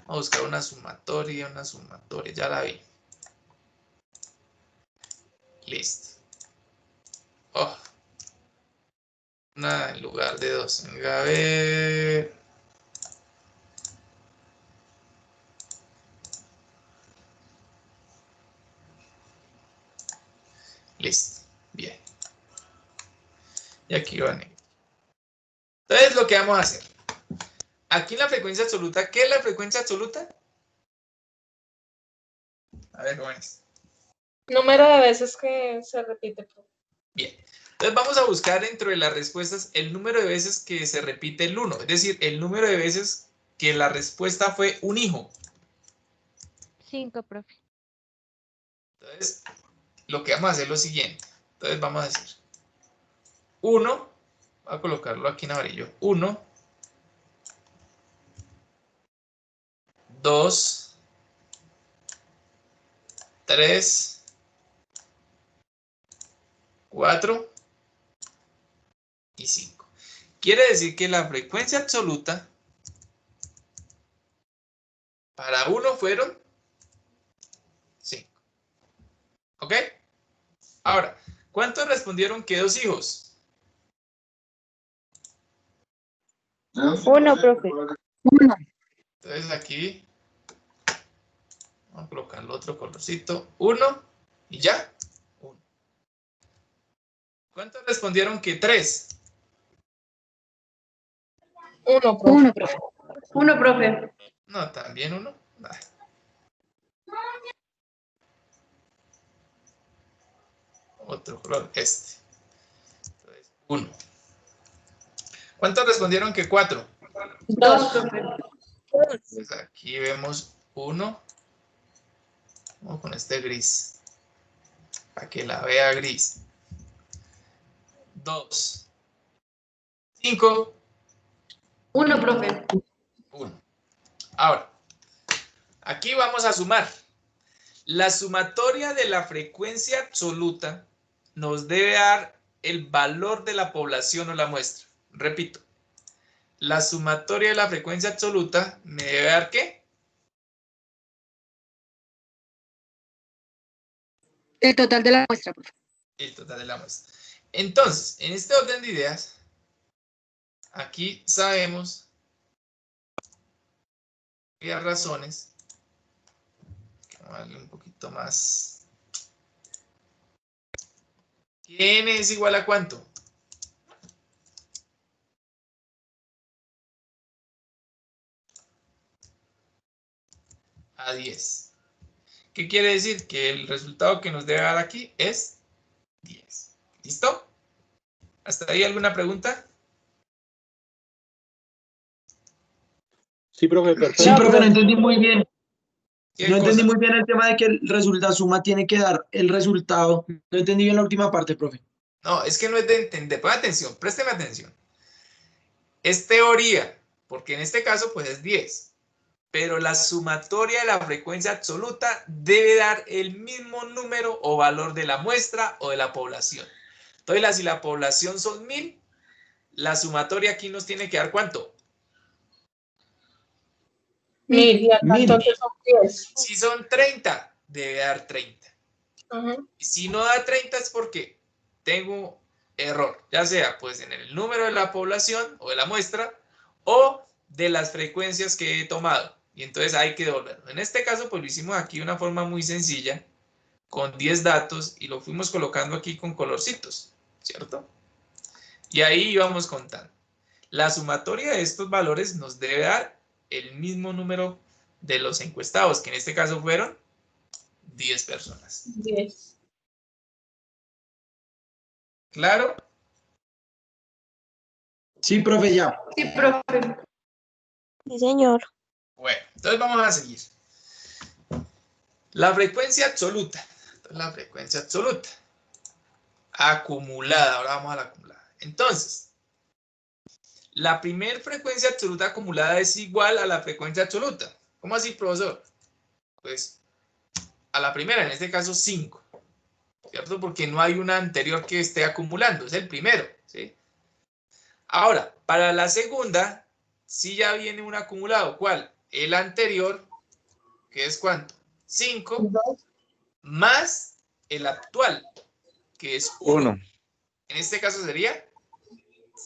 Vamos a buscar una sumatoria, ya la vi. Listo. Oh. una en lugar de 2. Venga, a ver. Listo. Bien. Y aquí va negro. Entonces, lo que vamos a hacer. Aquí en la frecuencia absoluta, ¿qué es la frecuencia absoluta? A ver, jóvenes. Número de veces que se repite. Bien. Entonces vamos a buscar dentro de las respuestas el número de veces que se repite el 1. Es decir, el número de veces que la respuesta fue un hijo. 5, profe. Entonces, lo que vamos a hacer es lo siguiente. Entonces vamos a decir 1. Voy a colocarlo aquí en amarillo. 1, 2, 3, 4 y 5. Quiere decir que la frecuencia absoluta para 1 fueron 5. ¿Ok? Ahora, ¿cuántos respondieron que 2 hijos? 1, profe. 1. Entonces aquí vamos a colocarle otro colorcito. 1 y ya. 1. ¿Cuántos respondieron que 3? 1, profe. 1, profe. 1, profe. No, también 1. Otro color, este. Entonces, 1. ¿Cuántos respondieron que 4? 2, profe. Pues aquí vemos 1. Vamos con este gris. Para que la vea gris. 2. 5. 1, profe. 1. Ahora, aquí vamos a sumar. La sumatoria de la frecuencia absoluta nos debe dar el valor de la población o la muestra. Repito, la sumatoria de la frecuencia absoluta me debe dar ¿qué? El total de la muestra, profe. El total de la muestra. Entonces, en este orden de ideas, aquí sabemos varias razones. Vamos a darle un poquito más. ¿Que n es igual a cuánto? A 10. ¿Qué quiere decir? Que el resultado que nos debe dar aquí es 10. ¿Listo? ¿Hasta ahí alguna pregunta? Sí, profe, perfecto. Sí, profe, no entendí muy bien. ¿Qué No entendí cosa? muy bien el tema de que la suma tiene que dar el resultado. No entendí bien la última parte, profe. No, es que no es de entender. Pongan atención, présteme atención. Es teoría, porque en este caso pues es 10. Pero la sumatoria de la frecuencia absoluta debe dar el mismo número o valor de la muestra o de la población. Entonces, si la población son 1000, la sumatoria aquí nos tiene que dar ¿cuánto? 1000. Y acá 1000. entonces son 10. Si son 30, debe dar 30. Y si no da 30 es porque tengo error, ya sea pues en el número de la población o de la muestra o de las frecuencias que he tomado. Y entonces hay que devolverlo. En este caso pues lo hicimos aquí de una forma muy sencilla con 10 datos y lo fuimos colocando aquí con colorcitos, ¿cierto? Y ahí íbamos contando. La sumatoria de estos valores nos debe dar el mismo número de los encuestados, que en este caso fueron 10 personas. 10. ¿Claro? Sí, profe, ya. Sí, profe. Sí, señor. Bueno, entonces vamos a seguir. La frecuencia absoluta. La frecuencia absoluta. Acumulada. Ahora vamos a la acumulada. Entonces, la primera frecuencia absoluta acumulada es igual a la frecuencia absoluta. ¿Cómo así, profesor? Pues a la primera, en este caso 5. ¿Cierto? Porque no hay una anterior que esté acumulando. Es el primero. ¿Sí? Ahora, para la segunda, sí ya viene un acumulado. ¿Cuál? El anterior, que es ¿cuánto? 5, más el actual, que es 1. En este caso sería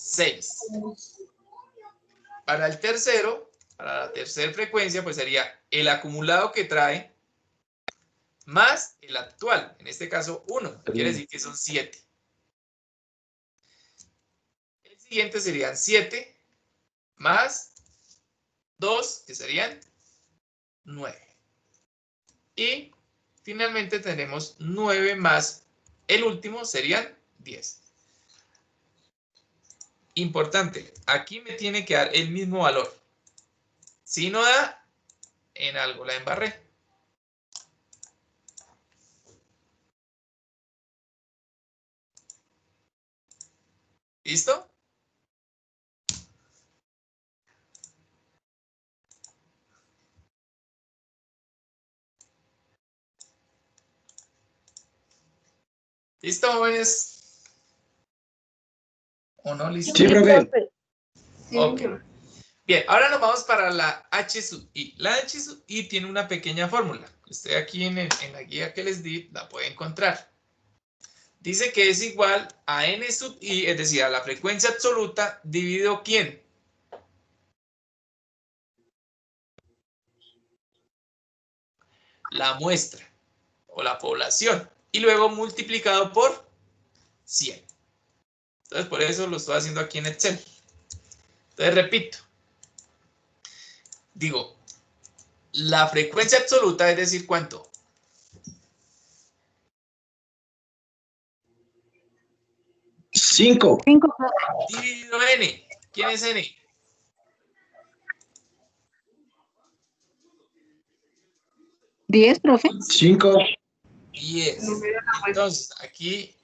6. Para el tercero, para la tercera frecuencia, pues sería el acumulado que trae más el actual, en este caso 1, quiere decir que son 7. El siguiente serían 7 más 2, que serían 9. Y finalmente tenemos 9 más el último, serían 10. Importante, aquí me tiene que dar el mismo valor. Si no da, en algo la embarré. ¿Listo? ¿Listo, jóvenes? ¿O no listo? Sí, profe. Ok. Bien, ahora nos vamos para la H sub I. La H sub I tiene una pequeña fórmula. Usted aquí en la guía que les di la puede encontrar. Dice que es igual a N sub I, es decir, a la frecuencia absoluta dividido ¿quién? La muestra o la población. Y luego multiplicado por 100. Entonces, por eso lo estoy haciendo aquí en Excel. Entonces, repito. Digo, la frecuencia absoluta, es decir, ¿cuánto? 5. Dividido N. ¿Quién es N? ¿10, profe? 5. 10. Entonces, aquí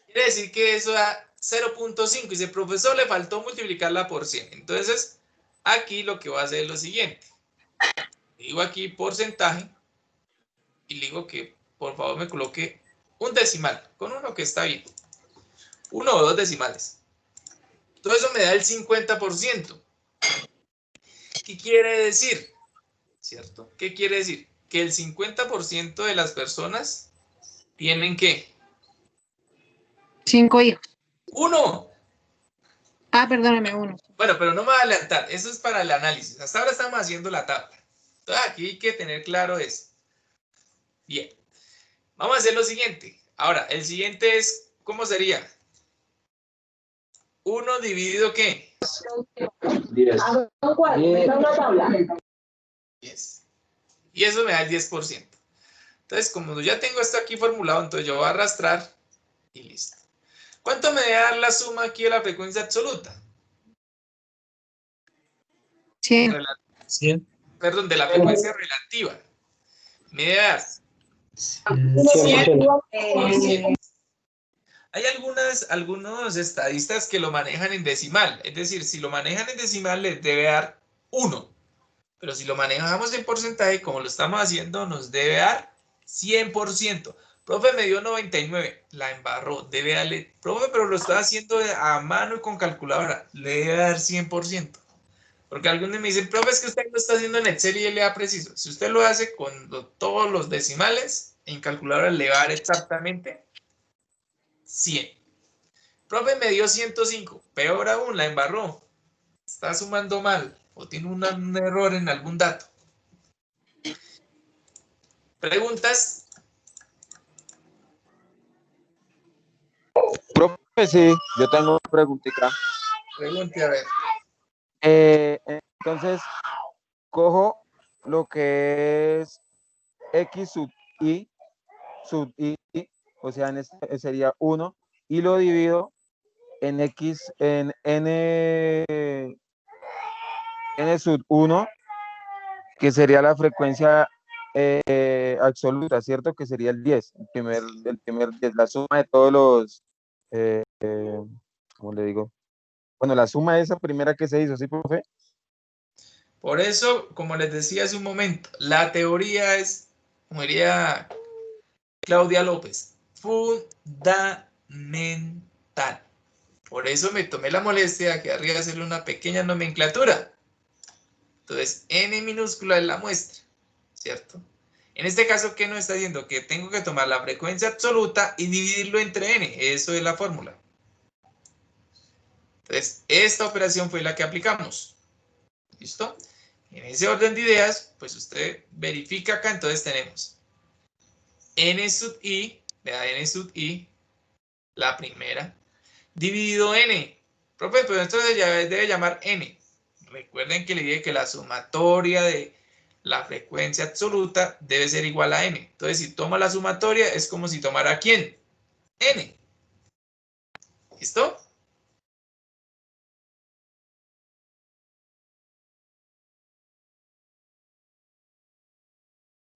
quiere decir que eso da 0.5. Dice, profesor, le faltó multiplicarla por 100. Entonces, aquí lo que voy a hacer es lo siguiente. Digo aquí porcentaje y le digo que por favor me coloque un decimal con uno que está bien. 1 o 2 decimales. Todo eso me da el 50%. ¿Qué quiere decir? ¿Cierto? ¿Qué quiere decir? Que el 50% de las personas tienen ¿qué? 5 hijos. 1. Ah, perdóname, 1. Bueno, pero no me voy a adelantar. Eso es para el análisis. Hasta ahora estamos haciendo la tabla. Entonces aquí hay que tener claro eso. Bien. Vamos a hacer lo siguiente. Ahora, el siguiente es, ¿cómo sería? 1 dividido ¿qué? 10. 10. Y eso me da el 10%. Entonces, como ya tengo esto aquí formulado, entonces yo voy a arrastrar y listo. ¿Cuánto me debe dar la suma aquí de la frecuencia absoluta? 100. 100. Perdón, de la frecuencia relativa. Me debe dar 100%. Hay algunos estadistas que lo manejan en decimal. Es decir, si lo manejan en decimal les debe dar 1. Pero si lo manejamos en porcentaje, como lo estamos haciendo, nos debe dar 100%. Profe, me dio 99. La embarró. Debe darle, profe, pero lo está haciendo a mano y con calculadora. Le debe dar 100%. Porque algunos me dicen, profe, es que usted lo está haciendo en Excel y él le da preciso. Si usted lo hace con todos los decimales, en calculadora le va a dar exactamente 100. Profe, me dio 105. Peor aún, la embarró. Está sumando mal o tiene un error en algún dato. ¿Preguntas? Profe, sí, yo tengo una preguntita. Pregunte, a ver. Entonces, cojo lo que es X sub I, o sea, sería 1, y lo divido en X, en N sub 1, que sería la frecuencia absoluta, ¿cierto? Que sería el 10, el primer 10, la suma de todos los, ¿cómo le digo? Bueno, la suma de esa primera que se hizo, ¿sí, profe? Por eso, como les decía hace un momento, la teoría es, como diría Claudia López, fundamental. Por eso me tomé la molestia de que arriba hacerle una pequeña nomenclatura. Entonces, n minúscula es la muestra, ¿cierto? En este caso, ¿qué nos está diciendo? Que tengo que tomar la frecuencia absoluta y dividirlo entre n. Eso es la fórmula. Entonces, esta operación fue la que aplicamos. ¿Listo? En ese orden de ideas, pues usted verifica acá, entonces tenemos n sub i, vea, n sub i, la primera, dividido n. Profe, pero entonces ya debe llamar n. Recuerden que le dije que la sumatoria de la frecuencia absoluta debe ser igual a n. Entonces, si toma la sumatoria, es como si tomara ¿quién? N. ¿Listo?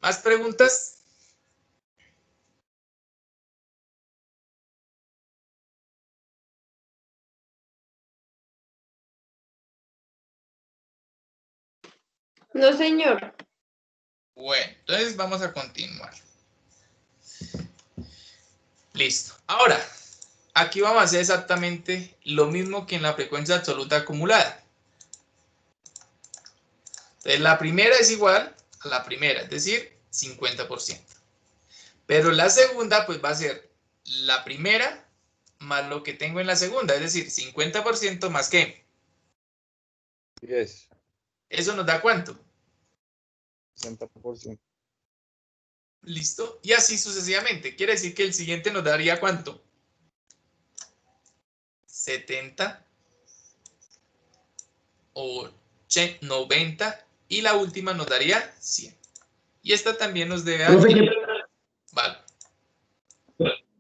¿Más preguntas? No, señor. Bueno, entonces vamos a continuar. Listo. Ahora, aquí vamos a hacer exactamente lo mismo que en la frecuencia absoluta acumulada. Entonces, la primera es igual a la primera, es decir, 50%. Pero la segunda, pues va a ser la primera más lo que tengo en la segunda, es decir, 50% más ¿qué? 10, ¿Eso nos da cuánto? 60%. Listo. Y así sucesivamente. Quiere decir que el siguiente nos daría ¿cuánto? 70, 90 y la última nos daría 100. Y esta también nos debe dar... Profe, Vale.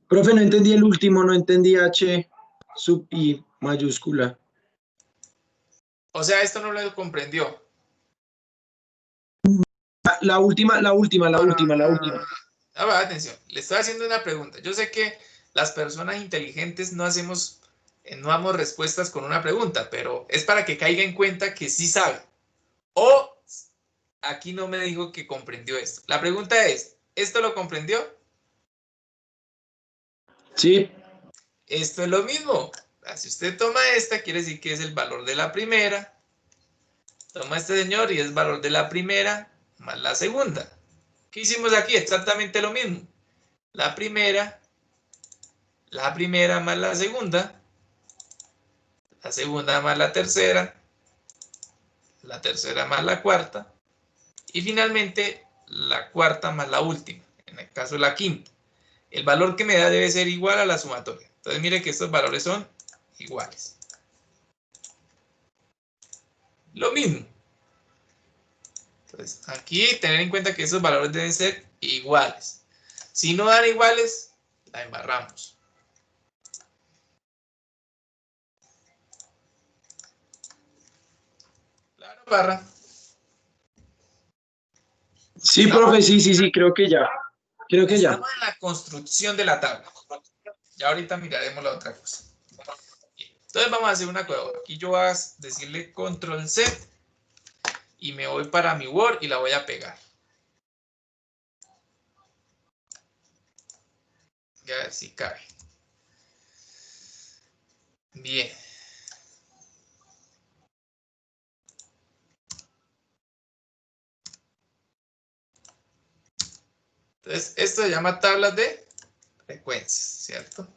profe, no entendí el último, no entendí H sub I mayúscula. O sea, esto no lo comprendió. La última. Ah, atención, le estoy haciendo una pregunta. Yo sé que las personas inteligentes no damos respuestas con una pregunta, pero es para que caiga en cuenta que sí sabe. O aquí no me dijo que comprendió esto. La pregunta es, ¿esto lo comprendió? Sí. Esto es lo mismo. Si usted toma esta, quiere decir que es el valor de la primera. Toma este señor y es valor de la primera más la segunda. ¿Qué hicimos aquí? Exactamente lo mismo. La primera más la segunda más la tercera más la cuarta, y finalmente la cuarta más la última, en el caso de la quinta. El valor que me da debe ser igual a la sumatoria. Entonces mire que estos valores son iguales. Lo mismo. Entonces aquí tener en cuenta que esos valores deben ser iguales. Si no dan iguales, la embarramos. Claro, Parra. Sí, profe, sí, creo que ya. Estamos en la construcción de la tabla. Ya ahorita miraremos la otra cosa. Entonces vamos a hacer una cosa. Aquí yo voy a decirle control C y me voy para mi Word y la voy a pegar. Y a ver si cabe. Bien. Entonces, esto se llama tablas de frecuencias, ¿cierto?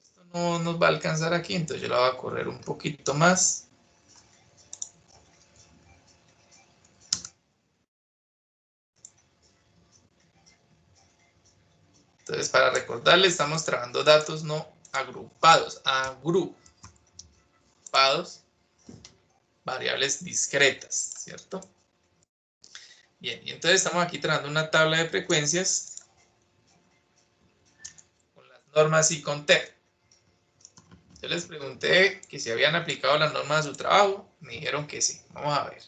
Esto no nos va a alcanzar aquí, entonces yo la voy a correr un poquito más. Entonces, para recordarle, estamos trabajando datos no agrupados, variables discretas, ¿cierto? Bien, y entonces estamos aquí trabajando una tabla de frecuencias con las normas y con TEP. Yo les pregunté que si habían aplicado las normas a su trabajo, me dijeron que sí. Vamos a ver.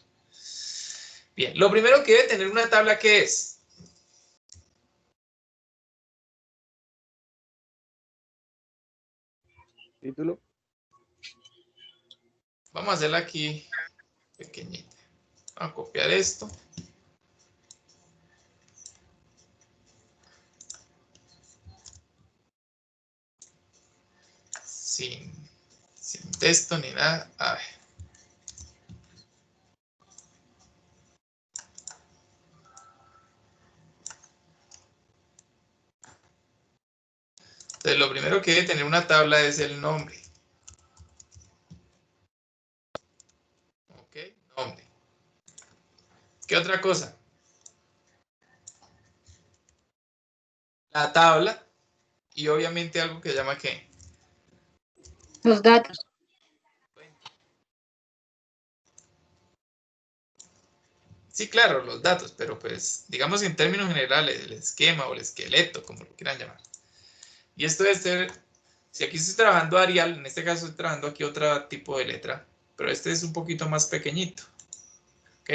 Bien, lo primero que debe tener una tabla, ¿qué es? Título. Vamos a hacerla aquí pequeñita. Vamos a copiar esto. Sin texto ni nada. A ver. Entonces, lo primero que debe tener una tabla es el nombre. otra cosa? La tabla y obviamente algo que se llama ¿qué? Los datos. Sí, claro, los datos, pero pues digamos en términos generales, el esquema o el esqueleto, como lo quieran llamar. Y esto debe ser, si aquí estoy trabajando Arial, en este caso estoy trabajando aquí otro tipo de letra, pero este es un poquito más pequeñito. ¿Ok?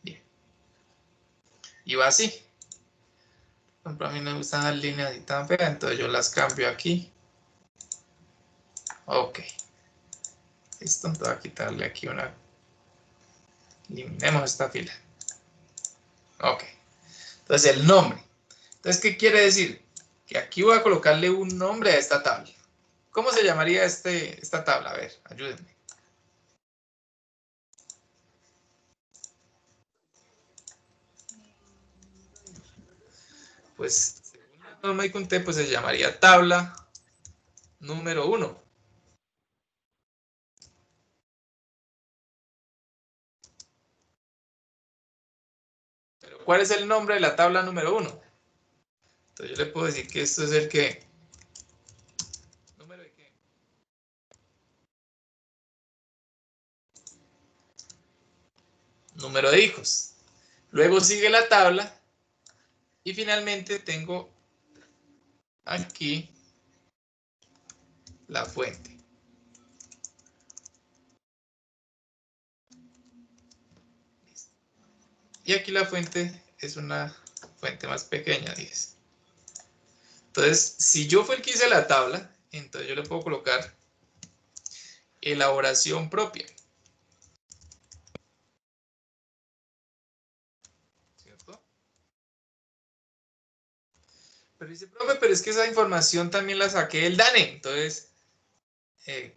Bien. Y va así. Por ejemplo, a mí no me gustan las líneas así tan feas, entonces yo las cambio aquí. Ok. Listo, entonces voy a quitarle aquí una. Eliminemos esta fila. Ok. Entonces el nombre. Entonces, ¿qué quiere decir? Que aquí voy a colocarle un nombre a esta tabla. ¿Cómo se llamaría esta tabla? A ver, ayúdenme. Pues, según la norma y conté, pues se llamaría tabla número 1. Pero, ¿cuál es el nombre de la tabla número 1? Entonces, yo le puedo decir que esto es el que... ¿Número de qué? Número de hijos. Luego sigue la tabla. Y finalmente tengo aquí la fuente. Y aquí la fuente es una fuente más pequeña, 10. Entonces, si yo fue el que hice la tabla, entonces yo le puedo colocar elaboración propia. ¿Cierto? Pero dice, profe, pero es que esa información también la saqué del DANE. Entonces,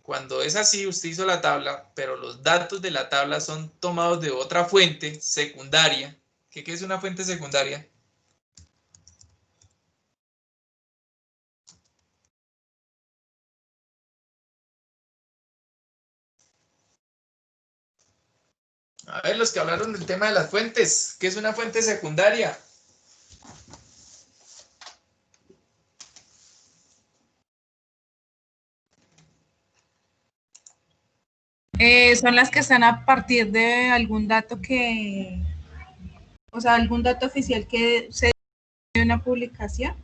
cuando es así, usted hizo la tabla, pero los datos de la tabla son tomados de otra fuente secundaria. ¿Qué es una fuente secundaria? A ver, los que hablaron del tema de las fuentes. ¿Qué es una fuente secundaria? Son las que están a partir de algún dato o sea, algún dato oficial que se de una publicación.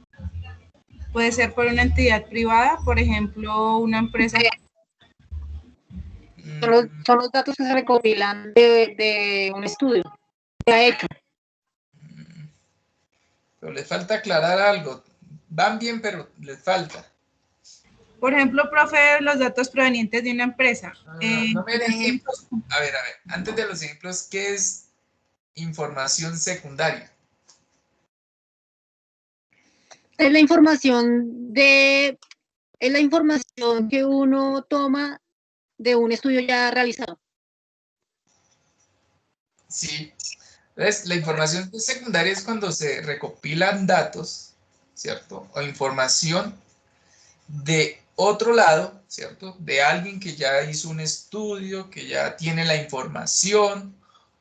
Puede ser por una entidad privada, por ejemplo, una empresa. Son los datos que se recopilan de un estudio que ha hecho. Pero les falta aclarar algo. Van bien, pero les falta. Por ejemplo, profe, los datos provenientes de una empresa. No me den ejemplos. A ver. Antes de los ejemplos, ¿qué es información secundaria? Es la información que uno toma de un estudio ya realizado. Sí. Entonces, la información secundaria es cuando se recopilan datos, ¿cierto? O información de otro lado, ¿cierto? De alguien que ya hizo un estudio, que ya tiene la información,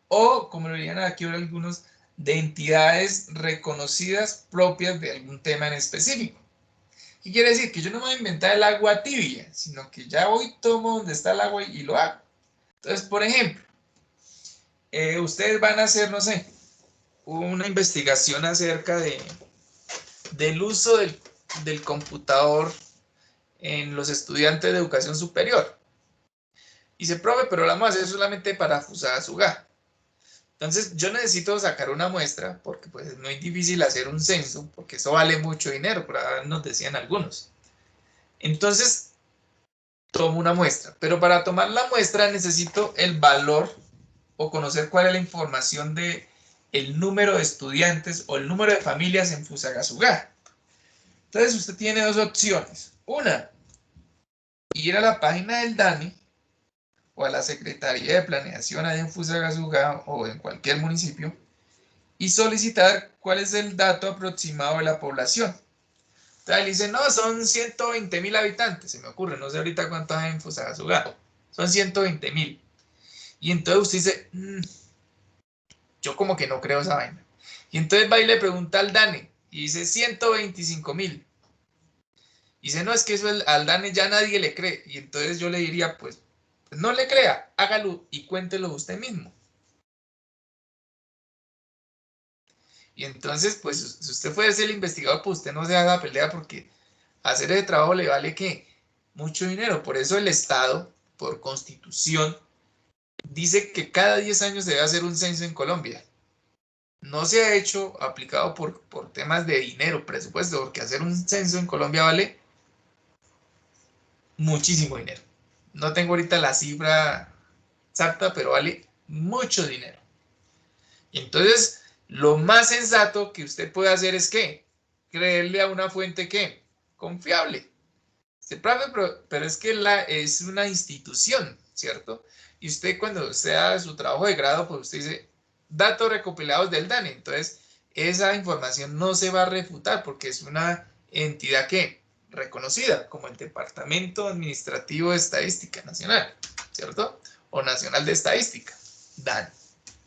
o, como lo dirían aquí ahora algunos, de entidades reconocidas propias de algún tema en específico. ¿Qué quiere decir? Que yo no me voy a inventar el agua tibia, sino que ya voy, tomo donde está el agua y lo hago. Entonces, por ejemplo, ustedes van a hacer, no sé, una investigación acerca del uso del computador en los estudiantes de educación superior. Y se profe, pero la vamos a hacer solamente para Fusagasugá. Entonces, yo necesito sacar una muestra, porque pues es muy difícil hacer un censo, porque eso vale mucho dinero, por ahí nos decían algunos. Entonces, tomo una muestra, pero para tomar la muestra necesito el valor o conocer cuál es la información de el número de estudiantes o el número de familias en Fusagasugá. Entonces, usted tiene dos opciones. Una, ir a la página del DANE o a la Secretaría de Planeación allá en Fusagasugá o en cualquier municipio y solicitar cuál es el dato aproximado de la población. Entonces le dicen, no, son 120.000 habitantes, se me ocurre, no sé ahorita cuántos hay en Fusagasugá, son 120.000. Y entonces usted dice, Yo como que no creo esa vaina. Y entonces va y le pregunta al DANE y dice 125.000. Y dice, no, es que eso al DANE ya nadie le cree. Y entonces yo le diría, pues no le crea, hágalo y cuéntelo usted mismo. Y entonces, pues si usted puede ser el investigador, pues usted no se haga pelea porque hacer ese trabajo le vale ¿qué? Mucho dinero. Por eso el Estado, por constitución, dice que cada 10 años se debe hacer un censo en Colombia. No se ha hecho aplicado por temas de dinero, presupuesto, porque hacer un censo en Colombia vale muchísimo dinero. No tengo ahorita la cifra exacta, pero vale mucho dinero. Y entonces, lo más sensato que usted puede hacer es ¿qué? Creerle a una fuente ¿qué? Confiable. Pero es que es una institución, ¿cierto? Y usted cuando usted haga su trabajo de grado, pues usted dice, datos recopilados del DANE. Entonces, esa información no se va a refutar porque es una entidad que reconocida como el Departamento Administrativo de Estadística Nacional, ¿cierto? O Nacional de Estadística, DANE.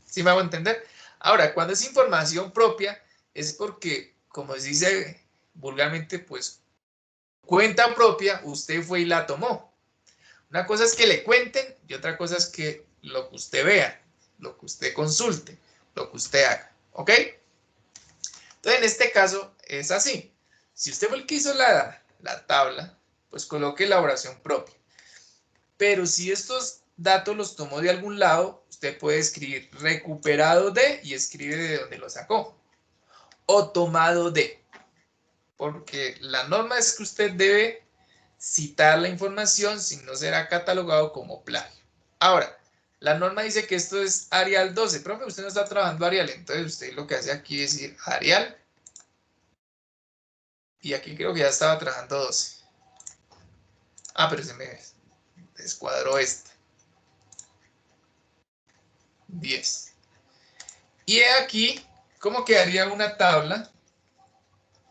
¿Sí me hago entender? Ahora, cuando es información propia, es porque, como se dice vulgarmente, pues, cuenta propia, usted fue y la tomó. Una cosa es que le cuenten y otra cosa es que lo que usted vea, lo que usted consulte, lo que usted haga. ¿Ok? Entonces, en este caso es así. Si usted fue el que hizo la tabla, pues coloque elaboración propia. Pero si estos datos los tomó de algún lado, usted puede escribir recuperado de y escribe de dónde lo sacó. O tomado de. Porque la norma es que usted debe citar la información, si no será catalogado como plagio. Ahora, la norma dice que esto es Arial 12. Profe, usted no está trabajando Arial, entonces usted lo que hace aquí es decir Arial. Y aquí creo que ya estaba trabajando 12. Ah, pero se me descuadró este. 10. Y aquí, ¿cómo quedaría una tabla?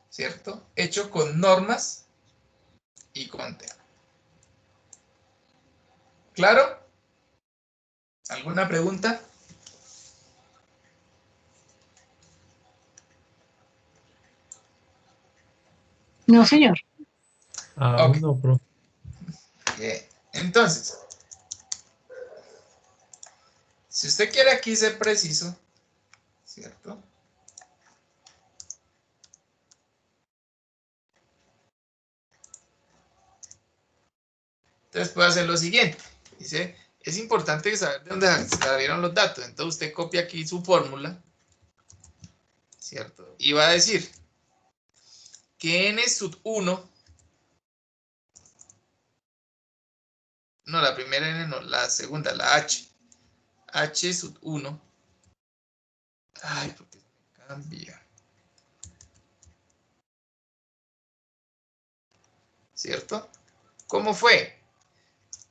¿Cierto? Hecho con normas y con tema. ¿Claro? ¿Alguna pregunta? No, señor. Aún no, profe. Bien. Entonces, si usted quiere aquí ser preciso, ¿cierto? Entonces puede hacer lo siguiente. Dice, es importante saber de dónde salieron los datos. Entonces usted copia aquí su fórmula, ¿cierto? Y va a decir que n sub 1, no, la primera n no, la segunda, la h. h sub 1. Ay, porque me cambia. ¿Cierto? ¿Cómo fue?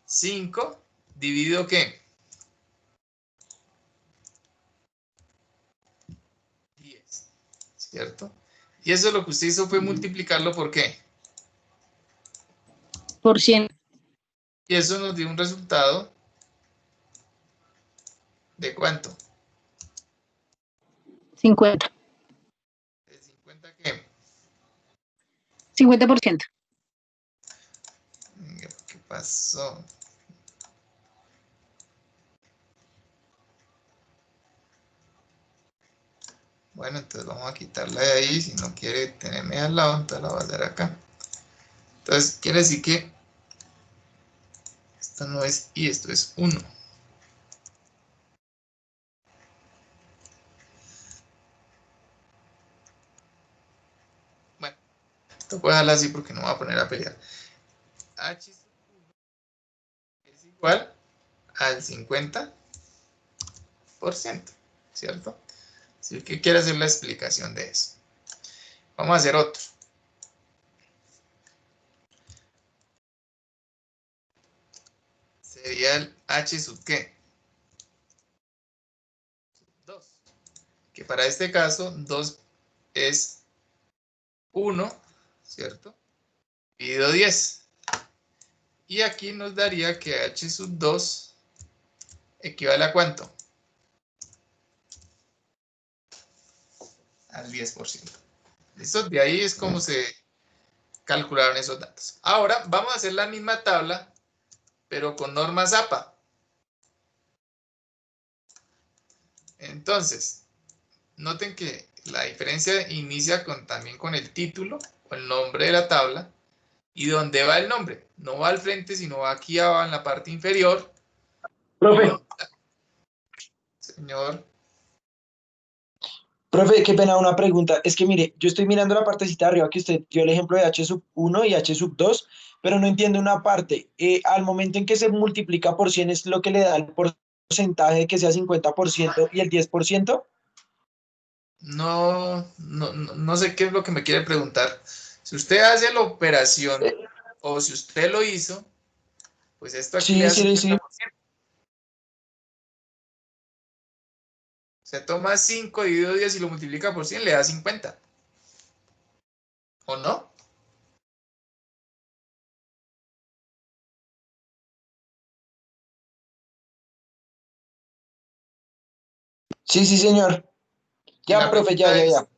5 dividido ¿qué? 10, ¿cierto? Y eso lo que usted hizo fue multiplicarlo por ¿qué? Por 100. Y eso nos dio un resultado ¿de cuánto? 50. ¿De 50 qué? 50%. ¿Qué pasó? Bueno, entonces vamos a quitarla de ahí. Si no quiere tenerme al lado, entonces la voy a hacer acá. Entonces quiere decir que esto no es y esto es 1. Bueno, esto puedo dejarlo así porque no me voy a poner a pelear. H es igual al 50%, ¿cierto? Si el que quiere hacer la explicación de eso. Vamos a hacer otro. Sería el H sub ¿qué? 2. Que para este caso 2 es 1, ¿cierto? Dividido 10. Y aquí nos daría que H sub 2 equivale a ¿cuánto? al 10%. ¿Listo? De ahí es como se calcularon esos datos. Ahora vamos a hacer la misma tabla, pero con normas APA. Entonces, noten que la diferencia inicia también con el título o el nombre de la tabla. ¿Y dónde va el nombre? No va al frente, sino va aquí abajo en la parte inferior. Profe, Señor. profe, qué pena, una pregunta. Es que mire, yo estoy mirando la partecita de arriba que usted dio el ejemplo de H sub 1 y H sub 2, pero no entiendo una parte. Al momento en que se multiplica por 100 es lo que le da el porcentaje de que sea 50% y el 10%. No sé qué es lo que me quiere preguntar. Si usted hace la operación o si usted lo hizo, pues esto aquí le da 50%. Se toma 5 dividido 10 y lo multiplica por 100, le da 50. ¿O no? Sí, sí, señor. Ya, profe, ya.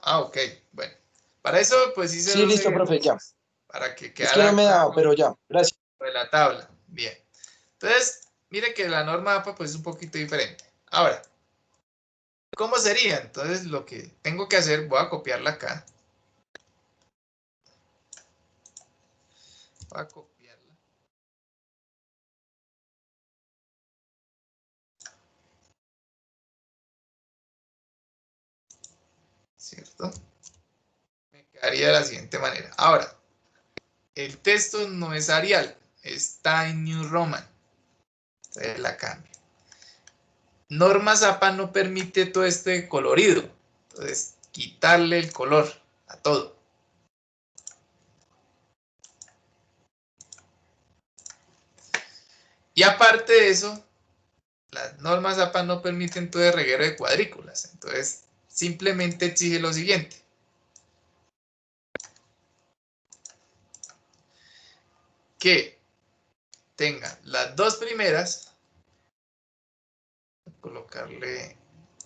Ah, ok, bueno. Para eso, pues hice Sí, dos listo, profe, ya. ejercicios. Para que Es que quedara no me daba, claro pero ya, gracias. de la tabla. Bien. Entonces, mire que la norma APA pues es un poquito diferente. Ahora, ¿cómo sería? Entonces, lo que tengo que hacer, voy a copiarla acá. Voy a copiarla. ¿Cierto? Me quedaría de la siguiente manera. Ahora, el texto no es Arial, es Times New Roman. Entonces la cambio. Norma APA no permite todo este colorido. Entonces, quitarle el color a todo. Y aparte de eso, las normas APA no permiten todo el reguero de cuadrículas. Entonces, simplemente exige lo siguiente. Que tenga las dos primeras. Voy a colocarle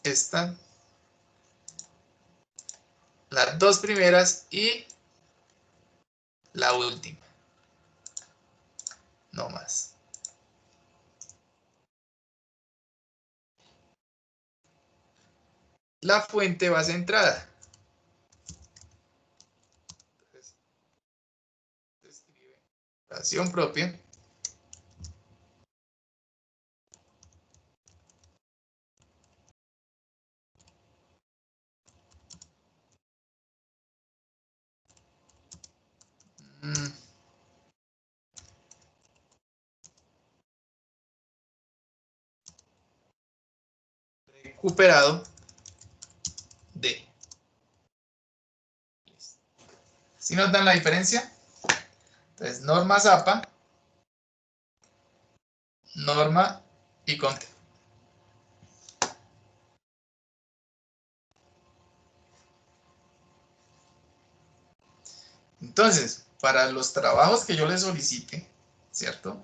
esta. Las dos primeras y la última. No más. La fuente va centrada. Entonces, escribe oración propia. Recuperado de. ¿Sí notan la diferencia? Entonces, norma APA, norma y conte. Entonces, para los trabajos que yo les solicite, ¿cierto?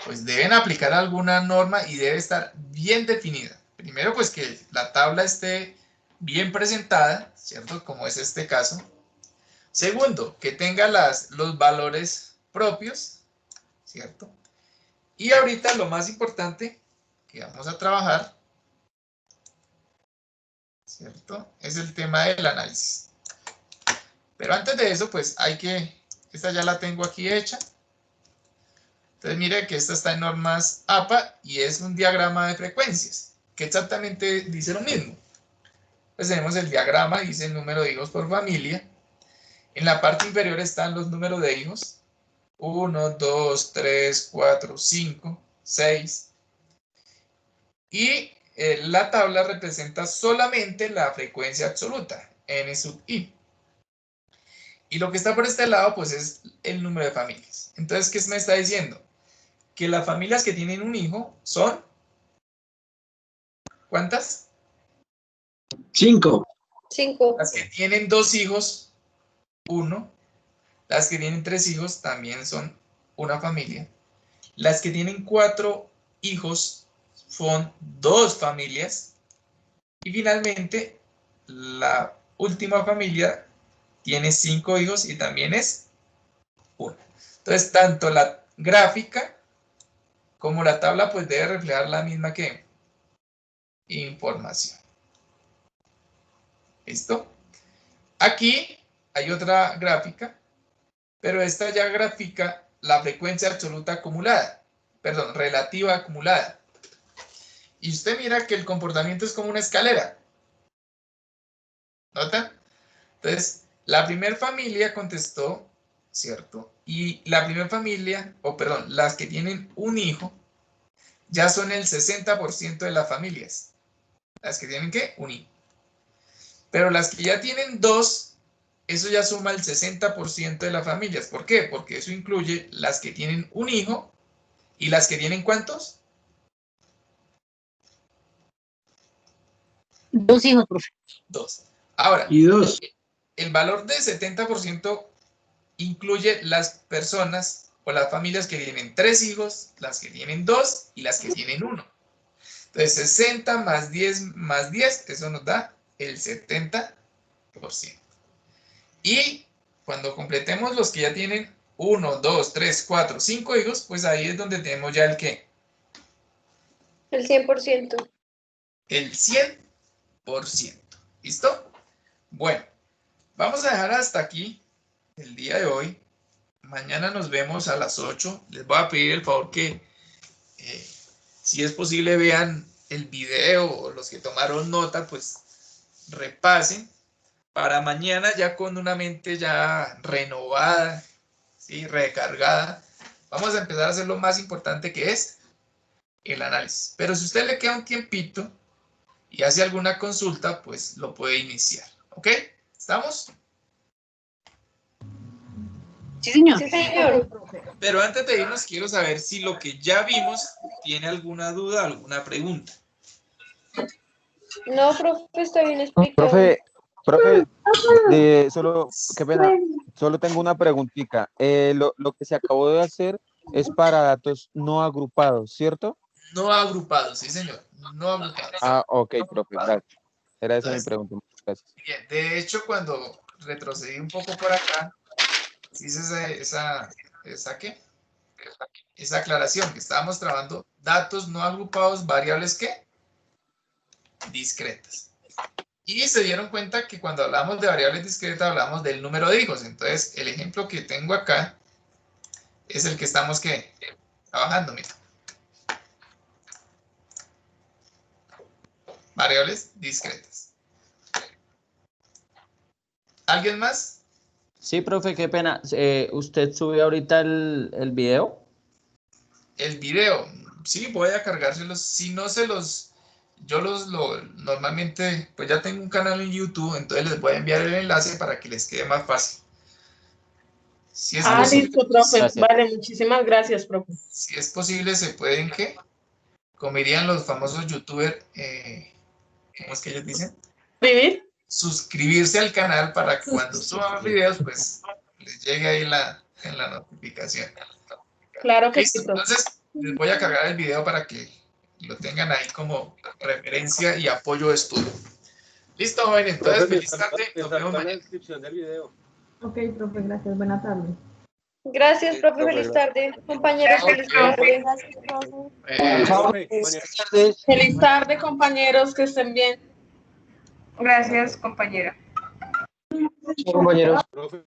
Pues deben aplicar alguna norma y debe estar bien definida. Primero, pues que la tabla esté bien presentada, ¿cierto? Como es este caso. Segundo, que tenga los valores propios, ¿cierto? Y ahorita lo más importante que vamos a trabajar, ¿cierto? Es el tema del análisis. Pero antes de eso, pues esta ya la tengo aquí hecha. Entonces mire que esta está en normas APA y es un diagrama de frecuencias, que exactamente dice lo mismo. Pues tenemos el diagrama, dice el número de hijos por familia. En la parte inferior están los números de hijos. 1, 2, 3, 4, 5, 6. Y la tabla representa solamente la frecuencia absoluta, n sub i. Y lo que está por este lado, pues es el número de familias. Entonces, ¿qué me está diciendo? Que las familias que tienen un hijo son... ¿Cuántas? 5. Las que tienen 2 hijos, 1. Las que tienen 3 hijos también son una familia. Las que tienen 4 hijos son 2 familias. Y finalmente, la última familia tiene 5 hijos y también es 1. Entonces, tanto la gráfica como la tabla pues debe reflejar la misma que información. ¿Listo? Aquí hay otra gráfica, pero esta ya grafica la frecuencia absoluta acumulada, perdón, relativa acumulada. Y usted mira que el comportamiento es como una escalera. ¿Nota? Entonces, la primera familia contestó, ¿cierto? Y la primera familia, o perdón, las que tienen un hijo, ya son el 60% de las familias. Las que tienen, ¿qué? Un hijo. Pero las que ya tienen 2, eso ya suma el 60% de las familias. ¿Por qué? Porque eso incluye las que tienen un hijo y las que tienen ¿cuántos? 2 hijos, profe. 2. Ahora, Y 2. el valor de 70% incluye las personas o las familias que tienen 3 hijos, las que tienen 2 y las que tienen 1. Entonces, 60 más 10, eso nos da el 70%. Y cuando completemos los que ya tienen 1, 2, 3, 4, 5 hijos, pues ahí es donde tenemos ya el ¿qué? El 100%. El 100%. ¿Listo? Bueno, vamos a dejar hasta aquí el día de hoy. Mañana nos vemos a las 8. Les voy a pedir el favor que, si es posible, vean el video, o los que tomaron nota, pues repasen para mañana ya con una mente ya renovada, ¿sí? Recargada. Vamos a empezar a hacer lo más importante, que es el análisis. Pero si a usted le queda un tiempito y hace alguna consulta, pues lo puede iniciar. ¿Ok? ¿Estamos? Sí, señor. Sí, señor. Pero antes de irnos, quiero saber si lo que ya vimos tiene alguna duda, alguna pregunta. No, profe, está bien explicado. Profe, qué pena, solo tengo una preguntita. Lo que se acabó de hacer es para datos no agrupados, ¿cierto? No agrupados, sí, señor. No agrupados. Ah, ok, profe, gracias. Era esa mi Entonces, pregunta. Muchas gracias. bien, de hecho, cuando retrocedí un poco por acá, hice ¿qué? Esa aclaración, que estábamos trabajando datos no agrupados, variables ¿qué? Discretas. Y se dieron cuenta que cuando hablamos de variables discretas hablamos del número de hijos. Entonces, el ejemplo que tengo acá es el que estamos ¿qué? Trabajando, mira. Variables discretas. ¿Alguien más? Sí, profe, qué pena. ¿Usted subió ahorita el video? El video, sí, voy a cargárselos. Si no normalmente, pues ya tengo un canal en YouTube, entonces les voy a enviar el enlace para que les quede más fácil. Si es posible, listo, profe. Gracias. Vale, muchísimas gracias, profe. si es posible, se pueden, ¿qué? Como dirían los famosos youtubers, ¿cómo es que ellos dicen? ¿Vivir? Suscribirse al canal para que cuando suban los videos, pues les llegue ahí en la notificación. Claro que Listo, sí, profe. entonces les voy a cargar el video para que lo tengan ahí como referencia y apoyo de estudio. Listo, jóvenes, entonces feliz tarde, nos vemos en la mañana. descripción del video. Ok, profe, gracias. Buena tarde. Gracias, profe. Feliz tarde. Compañeros, feliz tarde. Profe, mañana. Feliz tarde, compañeros, que estén bien. Gracias, compañera. Compañeros. Profe.